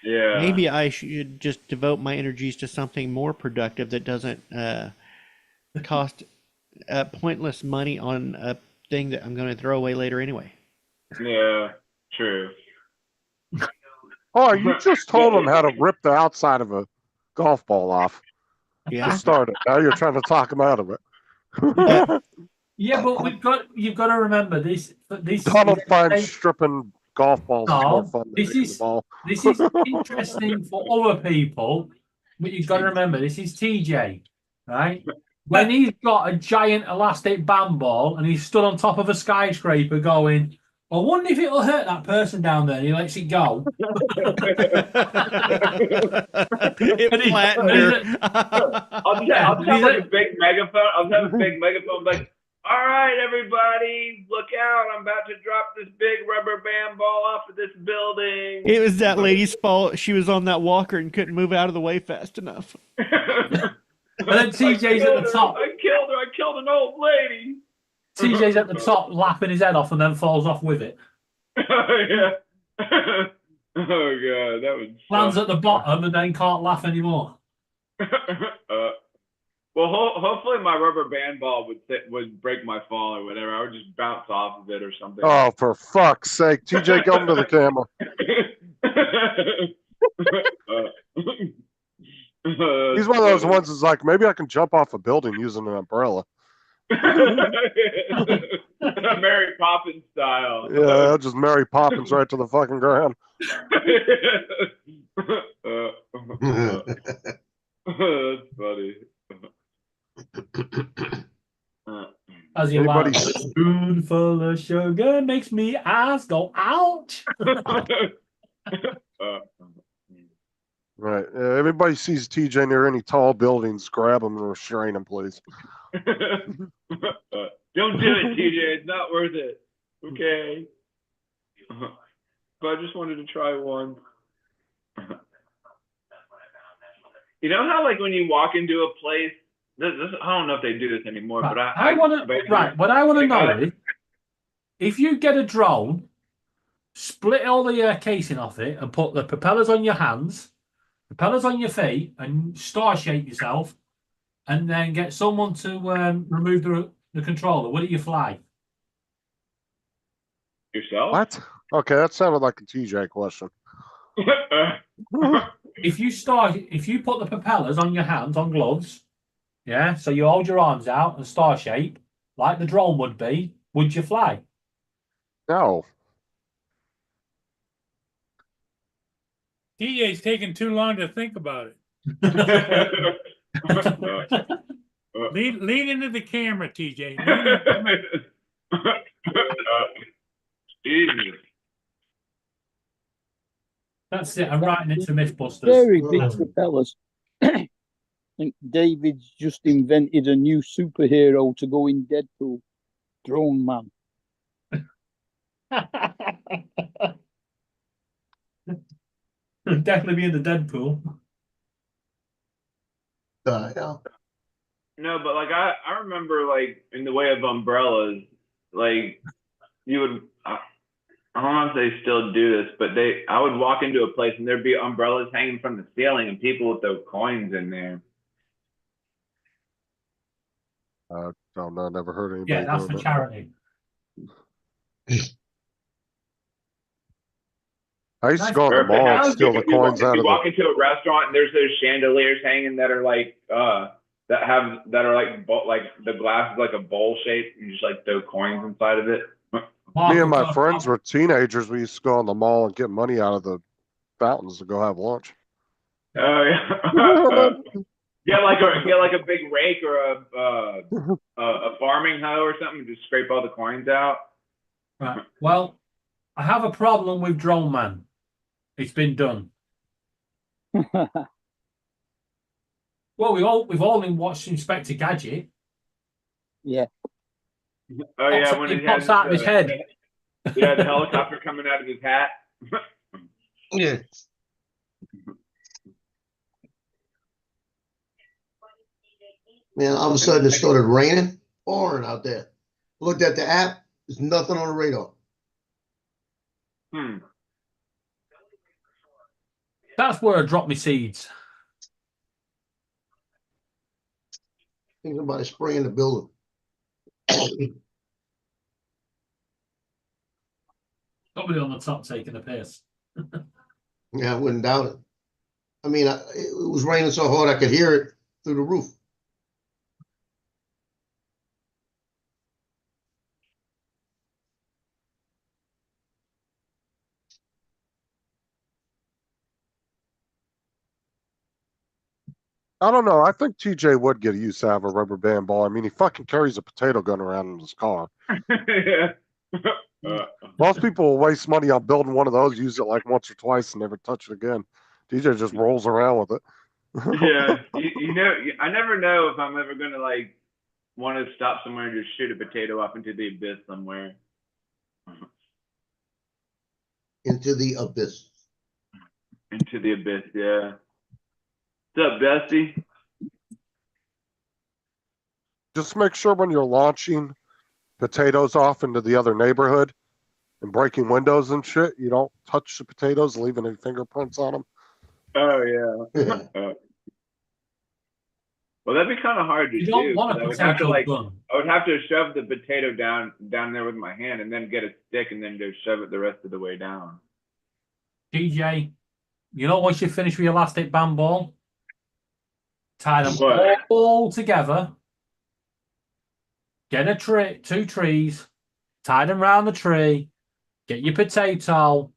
Yeah. Maybe I should just devote my energies to something more productive that doesn't cost pointless money on a thing that I'm going to throw away later anyway. Yeah, true. Oh, you just told them how to rip the outside of a golf ball off. Yeah. To start it. Now you're trying to talk them out of it. Yeah, but you've got to remember this. Donald finds stripping golf balls is more fun than this hitting is the ball. This is interesting for other people, but you've got to remember this is TJ, right? When he's got a giant elastic band ball and he's stood on top of a skyscraper going, I wonder if it'll hurt that person down there, and he lets it go. It flattened her. I'll just have like a big megaphone. I'll have a big megaphone like, all right, everybody, look out. I'm about to drop this big rubber band ball off of this building. It was that lady's fault. She was on that walker and couldn't move out of the way fast enough. And then TJ's at the top. I killed her. I killed an old lady. TJ's at the top, laughing his head off, and then falls off with it. Yeah. Oh God, that was. Lands at the bottom and then can't laugh anymore. Well, hopefully my rubber band ball would break my fall or whatever. I would just bounce off of it or something. Oh, for fuck's sake. TJ, come to the camera. He's one of those ones that's like, maybe I can jump off a building using an umbrella. Mary Poppins style. Yeah, just Mary Poppins right to the fucking ground. That's funny. As you Anybody laugh, a spoonful of sugar makes me eyes go ouch. Right. Everybody sees TJ near any tall buildings, grab him and restrain him, please. Don't do it, TJ. It's not worth it. Okay. But I just wanted to try one. You know how, like, when you walk into a place, I don't know if they do this anymore, Right. but I want to. Right. What I want to know is, if you get a drone, split all the casing off it, and put the propellers on your hands, propellers on your feet, and star shape yourself, and then get someone to remove the controller. Will you fly? Yourself? What? Okay, that sounded like a TJ question. If you put the propellers on your hands on gloves, yeah, so you hold your arms out and star shape like the drone would be, would you fly? No. TJ's taking too long to think about it. Lean into the camera, TJ. That's it. I'm writing it to Mythbusters. Very big propellers. I think David's just invented a new superhero to go in Deadpool. Drone Man. Definitely be in the Deadpool. No, but like I remember, like, in the way of umbrellas, like you would, I don't know if they still do this, but I would walk into a place and there'd be umbrellas hanging from the ceiling and people with those coins in there. No, never heard anybody. Yeah, that's doing for that. charity. I used to go to the mall and steal the coins out of You walk the. into a restaurant and there's those chandeliers hanging that are like that are like the glass is like a bowl shape. You just like throw coins inside of it. Me and my friends were teenagers. We used to go in the mall and get money out of the fountains to go have lunch. Oh yeah. Get like a big rake or a farming hoe or something, and just scrape all the coins out. Right. Well, I have a problem with Drone Man. It's been done. Well, we've all been watched Inspector Gadget. Yeah. Oh yeah, when he he pops has out of his head. Yeah, the helicopter coming out of his hat. Yeah. Man, all of a sudden it started raining, pouring out there. Looked at the app, there's nothing on the radar. That's where I drop my seeds. Thinking about a spray in the building. Somebody on the top taking a piss. Yeah, I wouldn't doubt it. I mean, it was raining so hard I could hear it through the roof. I don't know. I think TJ would get used to have a rubber band ball. I mean, he fucking carries a potato gun around in his car. Most people will waste money on building one of those, use it like once or twice, and never touch it again. TJ just rolls around with it. Yeah, you know, I never know if I'm ever gonna like want to stop somewhere and just shoot a potato up into the abyss somewhere. Into the abyss. Into the abyss, yeah. What's up, Bestie? Just make sure when you're launching potatoes off into the other neighborhood and breaking windows and shit, you don't touch the potatoes, leaving any fingerprints on them. Oh yeah. Well, that'd be kind of hard to You do. don't want a 'cause I would have to potato gun. I would have to shove the potato down there with my hand, and then get a stick, and then just shove it the rest of the way down. DJ, you know, once you finish with your elastic band ball, tie them What? all together, get a tree, 2 trees, tie them around the tree, get your potato,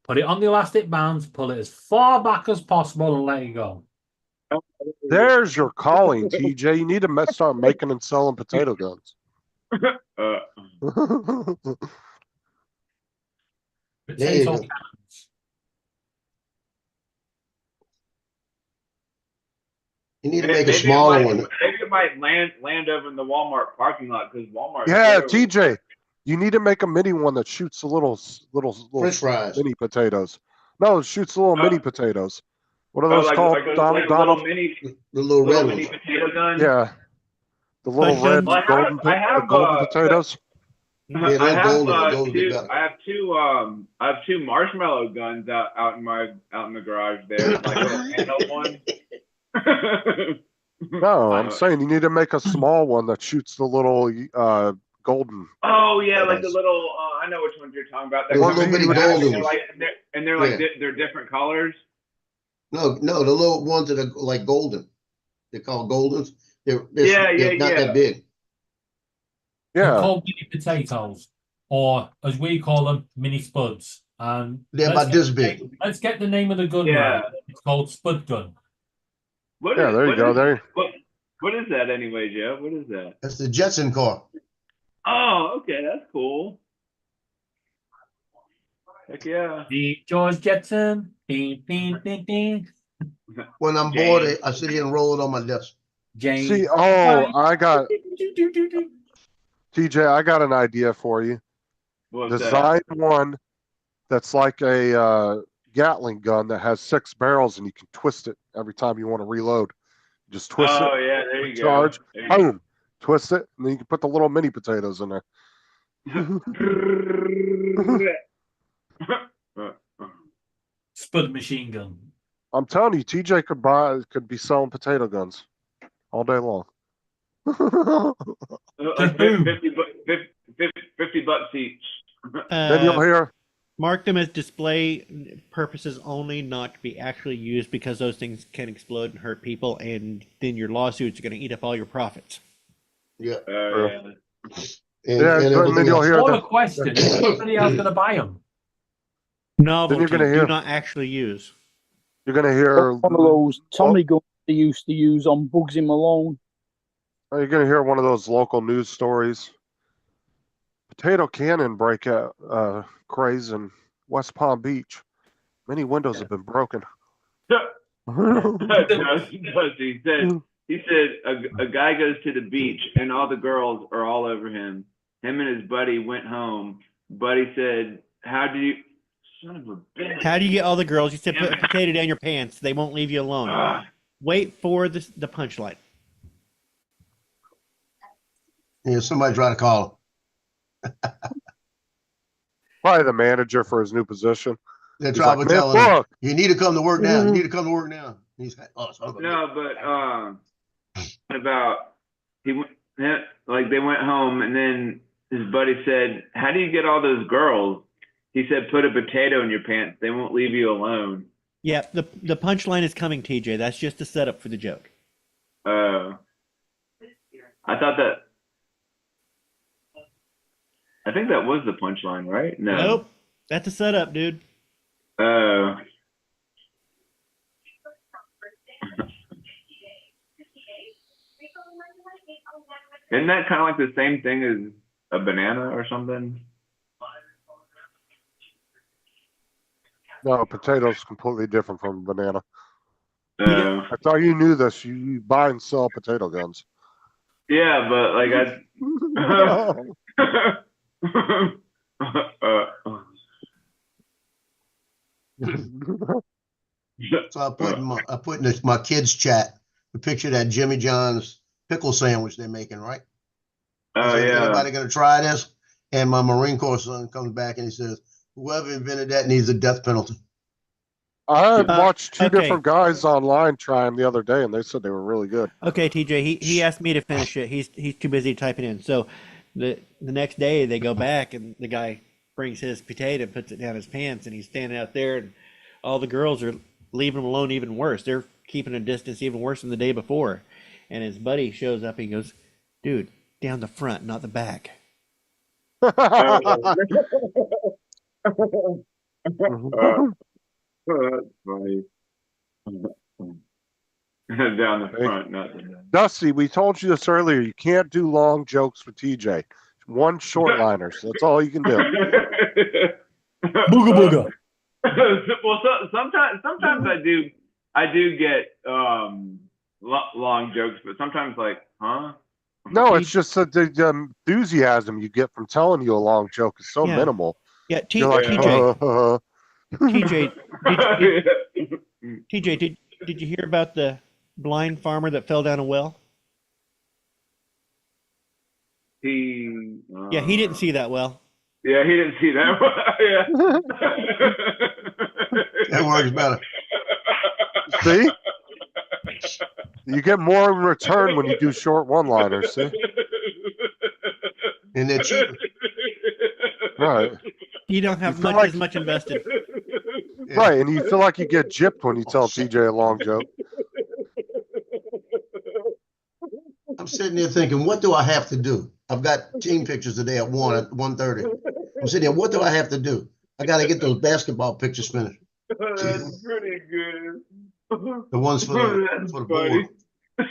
put it on the elastic bands, pull it as far back as possible, and let it go. There's your calling, TJ. You need to start making and selling potato guns. There you Potato go. cannons. You need to Maybe make a it smaller might- one. Maybe it might land over in the Walmart parking lot because Walmart. Yeah, TJ, you need to make a mini one that shoots the little French fries. mini potatoes. No, it shoots the little mini potatoes. What are Oh, those like, called, like, a, Donald? like a little mini, The little red little ones. mini potato gun. Yeah, the little But red Well, golden, the golden potatoes. Yeah, I those have golden, those two. are better. I have two marshmallow guns out in the garage there, like little handheld one. No, I'm saying you need to make a small one that shoots the little golden. Oh yeah, like the potatoes. little. I know which ones you're talking about. That Those come little in bitty plastic, golden and ones. they're like Yeah. they're different colors. No, the little ones that are like golden. They're called goldens. They're not that big. They're Yeah, called mini potatoes, or as we call them, mini spuds. And They're let's about get this the big. name- Let's get the name of the gun Yeah. right. It's called Spud Gun. What yeah. is- There you what go. is- There. What is that anyway, Joe? What is that? That's the Jetson car. Oh, okay, that's cool. Heck yeah. The George Jetson. Ding, ding, ding, ding. When I'm James. bored, I sit here and roll it on my desk. James. See, oh, I got TJ. I got an idea for you. What's that? Design one that's like a Gatling gun that has 6 barrels, and you can twist it every time you want to reload. Just twist it. Oh yeah, there you go. Charge. There you go. Boom. Twist it, and then you can put the little mini potatoes in there. Spud machine gun. I'm telling you, TJ could be selling potato guns all day long. Like 50 bucks each. Then you'll hear, Mark them as display purposes only, not to be actually used, because those things can explode and hurt people, and then your lawsuits are going to eat up all your profits. Yeah. Yeah. And, Yeah, and but then everything you'll else. hear Or the- the question: is anybody else going to buy them? Novelty, you're gonna hear- do not actually use. you're gonna hear, One of those Tommy guns they used to use on Bugsy Malone. you're gonna hear one of those local news stories. Potato cannon breakout craze in West Palm Beach. Many windows have been broken. He said a guy goes to the beach and all the girls are all over him. Him and his buddy went home. Buddy said, "How do you, son of a bitch?" How do you get all the girls? You said put a potato down your pants. They won't leave you alone. Ah. Wait for the punchline. Yeah, somebody try to call Probably the manager for his new position. him. They're He's trying like, to "Man, tell him, look." you need to come to work now. You need to come to work now. He's like, oh, son of a No, but about he went like they went home and then his buddy said, "How do you get all those girls?" He said, "Put a potato in your pants. They won't leave you alone." Yeah, the punchline is coming, TJ. That's just a setup for the joke. I thought that. I think that was the punchline, right? No. Nope. That's a setup, dude. Oh. Isn't that kind of like the same thing as a banana or something? No, potato's completely different from banana. Oh. I thought you knew this. You buy and sell potato guns. Yeah, but like So I put in my kids' chat the picture of that Jimmy John's pickle sandwich they're making, right? I Oh said, yeah. anybody gonna try this? And my Marine Corps son comes back and he says, whoever invented that needs a death penalty. I watched two okay. different guys online try them the other day, and they said they were really good. Okay, TJ. He asked me to finish it. He's too busy typing in. So the next day they go back and the guy brings his potato, puts it down his pants, and he's standing out there, and all the girls are leaving him alone even worse. They're keeping a distance even worse than the day before. And his buddy shows up and he goes, "Dude, down the front, not the back. That's funny. Down the front, not the back. Dusty, we told you this earlier. You can't do long jokes with TJ. One short liners. That's all you can do. Booga booga. Well, sometimes I do get long jokes, but sometimes like, huh? No, it's just that the enthusiasm you get from telling you a long joke is so Yeah. minimal. Yeah, You're like, TJ. TJ, did you hear about the blind farmer that fell down a well? Yeah, he didn't see that well. Yeah, he didn't see that one. Yeah. That works better. See? You get more in return when you do short one-liners, see? And they're cheap. Right. You don't have You feel as much invested. Right, and you feel like you get gypped when you tell TJ a long joke. I'm sitting there thinking, what do I have to do? I've got team pictures today at 1:30. I'm sitting there, what do I have to do? I got to get those basketball pictures finished. That's pretty good. The ones for the board. That's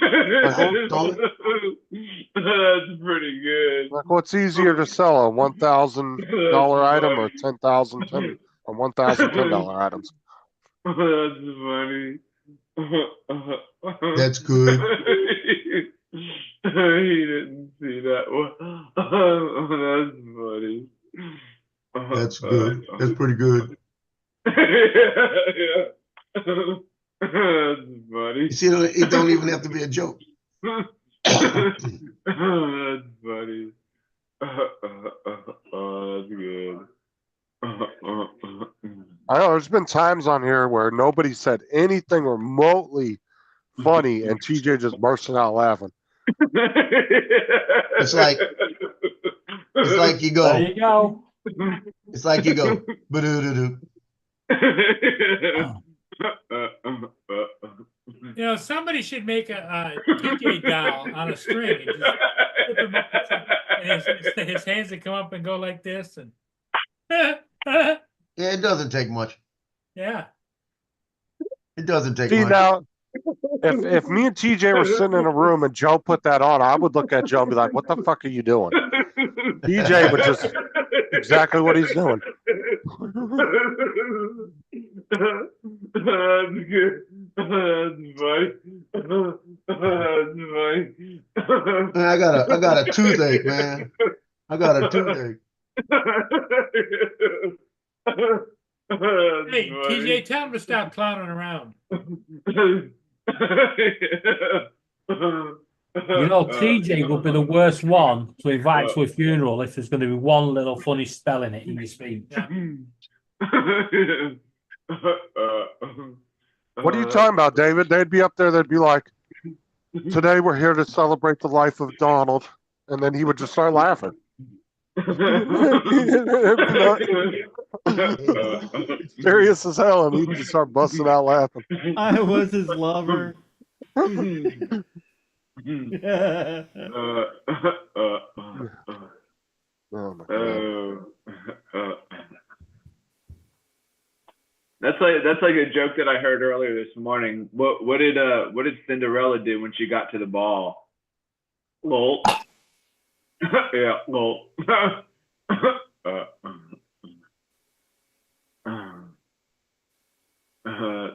pretty good. Like, what's easier to sell, a $1,000 item or $10,010 or $1,010 items? That's funny. That's good. He didn't see that one. That's funny. That's good. That's pretty good. Yeah. That's funny. You see, it don't even have to be a joke. That's funny. Oh, that's good. I know there's been times on here where nobody said anything remotely funny and TJ just bursting out laughing. It's like you go. There you go. It's like you go. Ba-doo-doo-doo. You know, somebody should make a TJ doll on a string and just flip him up and his hands would come up and go like this and Yeah, it doesn't take much. yeah. It doesn't take See much. now, if me and TJ were sitting in a room and Joe put that on, I would look at Joe and be like, "What the fuck are you doing?" TJ would just exactly what he's doing. That's good. That's funny. That's funny. Man, I got a toothache, man. I got a toothache. Hey, TJ, tell him to stop clowning around. You know, TJ would be the worst one to invite to a funeral if there's going to be one little funny spell in it in your speech. What are you talking about, David? They'd be up there. They'd be like, "Today we're here to celebrate the life of Donald," and then he would just start laughing. Serious as hell, and he'd just start busting out laughing. I was his lover. Oh my God. That's like a joke that I heard earlier this morning. What did Cinderella do when she got to the ball? Lol. Yeah, lol.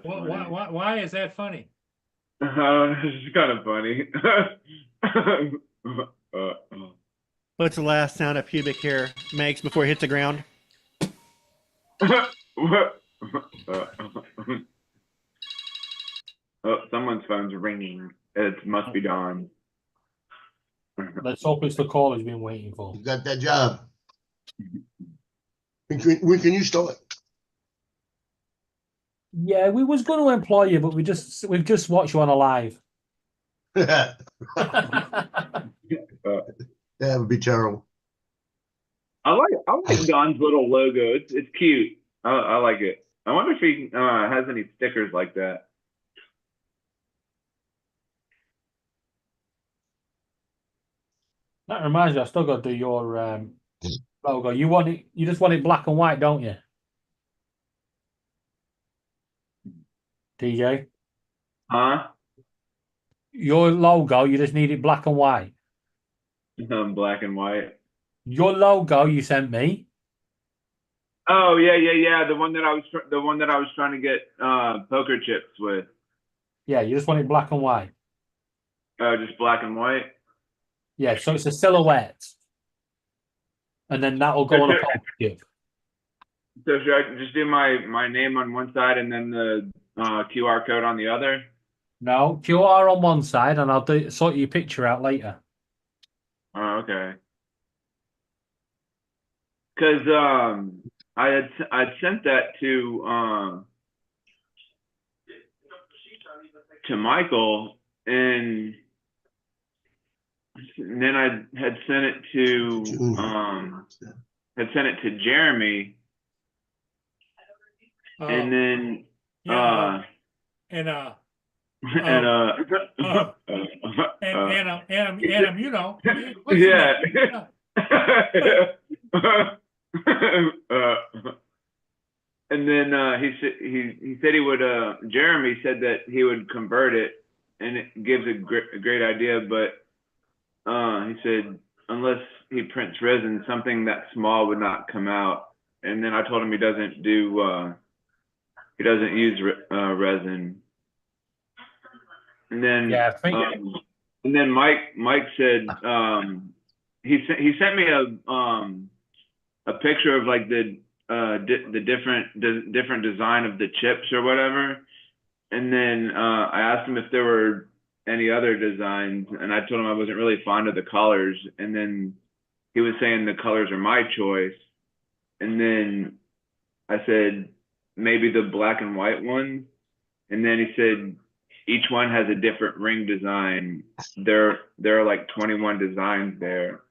Why is that funny? It's kind of funny. What's the last sound a pubic hair makes before it hits the ground? Oh, someone's phone's ringing. It must be Dawn. Let's hope it's the call he's been waiting for. You got that job. When can you start? Yeah, we was going to employ you, but we've just watched you on a live. That would be terrible. I like Don's little logo. It's cute. I like it. I wonder if he has any stickers like that. That reminds me, I still got to do your logo. You just want it black and white, don't you? DJ? Huh? Your logo, you just need it black and white. Black and white. Your logo you sent me. Oh yeah. The one that I was trying to get poker chips with. Yeah, you just want it black and white. Oh, just black and white. Yeah, so it's a silhouette. And then that'll go on a poker chip. So should I just do my name on one side and then the QR code on the other? No, QR on one side, and I'll sort your picture out later. Oh, okay. Because I'd sent that to Michael, and then I had sent it to Jeremy, and then Adam, you know. Yeah. And then he said he would. Jeremy said that he would convert it, and it gives a great idea. But he said unless he prints resin, something that small would not come out. And then I told him he doesn't use resin. And then and then Mike said he sent me a picture of like the different design of the chips or whatever, and then I asked him if there were any other designs, and I told him I wasn't really fond of the colors, and then he was saying the colors are my choice, and then I said maybe the black and white one, and then he said each one has a different ring design. There are like 21 designs there.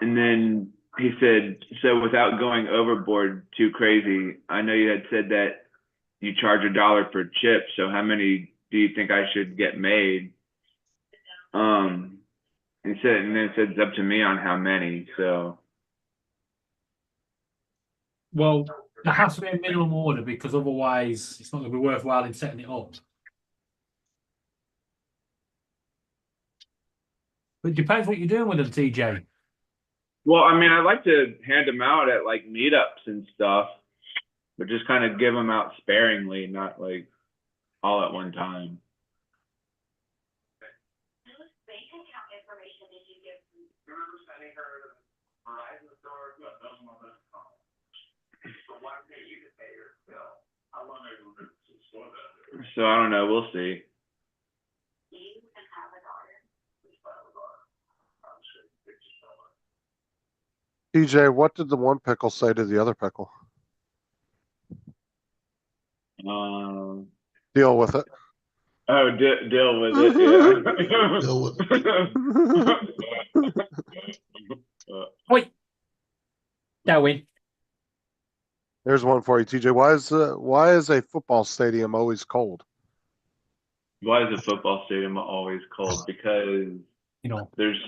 And then he said, so without going overboard too crazy, I know you had said that you charge $1 per chip. So how many do you think I should get made? And then it said it's up to me on how many. So. Well, there has to be a minimum order because otherwise it's not going to be worthwhile in setting it up. But it depends what you're doing with them, TJ. Well, I mean, I like to hand them out at like meetups and stuff, but just kind of give them out sparingly, not like all at one time. So I don't know. We'll see. TJ, what did the one pickle say to the other pickle? Deal with it. Oh, deal with it. Yeah. Deal with it. Wait. Darwin. There's one for you, TJ. Why is a football stadium always cold? Why is a football stadium always cold? Because there's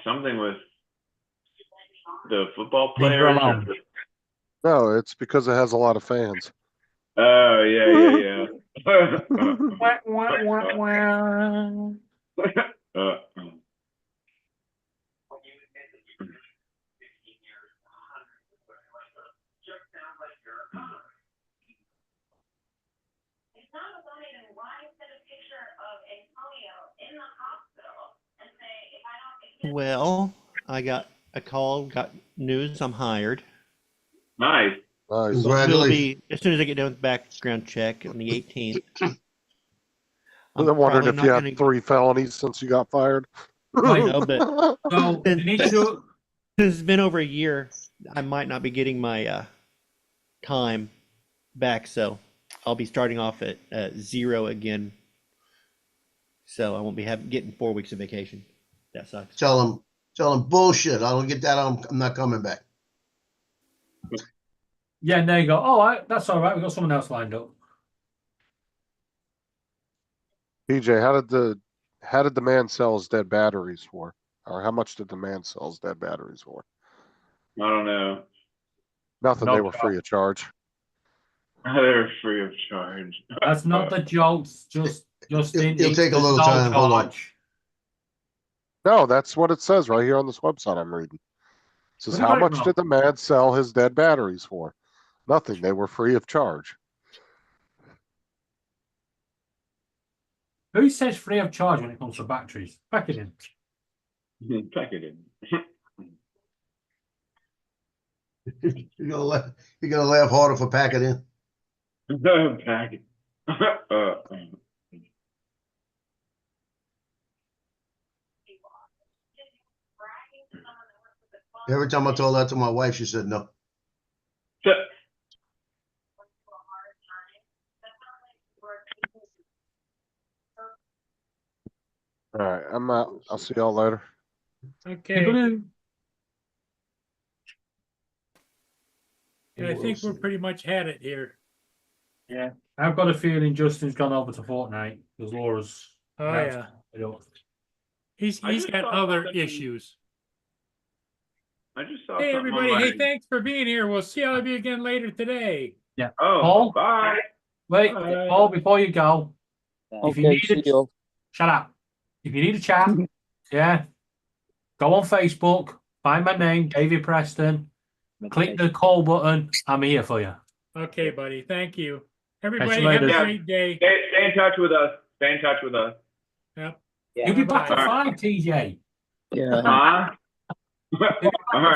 something with the football players. No, it's because it has a lot of fans. Oh yeah. Well, I got a call, got news, I'm hired. Nice. Will be, as soon as I get done with the background check on the 18th. I wondered if you had 3 felonies since you got fired. I know, but So, since it's been over a year, I might not be getting my time back, so I'll be starting off at 0 again. So I won't be getting 4 weeks of vacation. That sucks. Tell them bullshit. I don't get that. I'm not coming back. Yeah, and there you go. Oh, that's all right. We've got someone else lined up. PJ, how did the man sell his dead batteries for? Or how much did the man sell his dead batteries for? I don't know. Nothing. No They were free of charge. They're free of charge. That's not the jokes. Justin, It'll take a there's little no time. Hold on. charge. No, that's what it says right here on this website I'm reading. It says, What how about it much wrong? did the man sell his dead batteries for? Nothing. They were free of charge. Who says free of charge when it comes to batteries? Pack it in. Pack it in. You're gonna laugh harder for packing in. Pack it. Every time I told that to my wife, she said no. All right, I'm out. I'll see y'all later. Okay, Good. I think we're pretty much had it here. Yeah, I've got a feeling Justin's gone over to Fortnite because Laura's. Oh, yeah. He's I just got saw other something- issues. I just saw Hey, something on everybody. Hey, my- thanks for being here. We'll see all of you again later today. Yeah. Oh, Paul? bye. Wait, Bye. Paul, before you go, if you Okay, need see a, you. shut up. If you need a chat, yeah, go on Facebook, find my name, David Preston, click the call button. I'm here for you. Okay, buddy. Thank you. Catch Everybody you have a later. great day. Stay in touch with us. Stay in touch with us. Yep. You'll be back at Bye-bye. 5, TJ. Yeah. Huh? All right.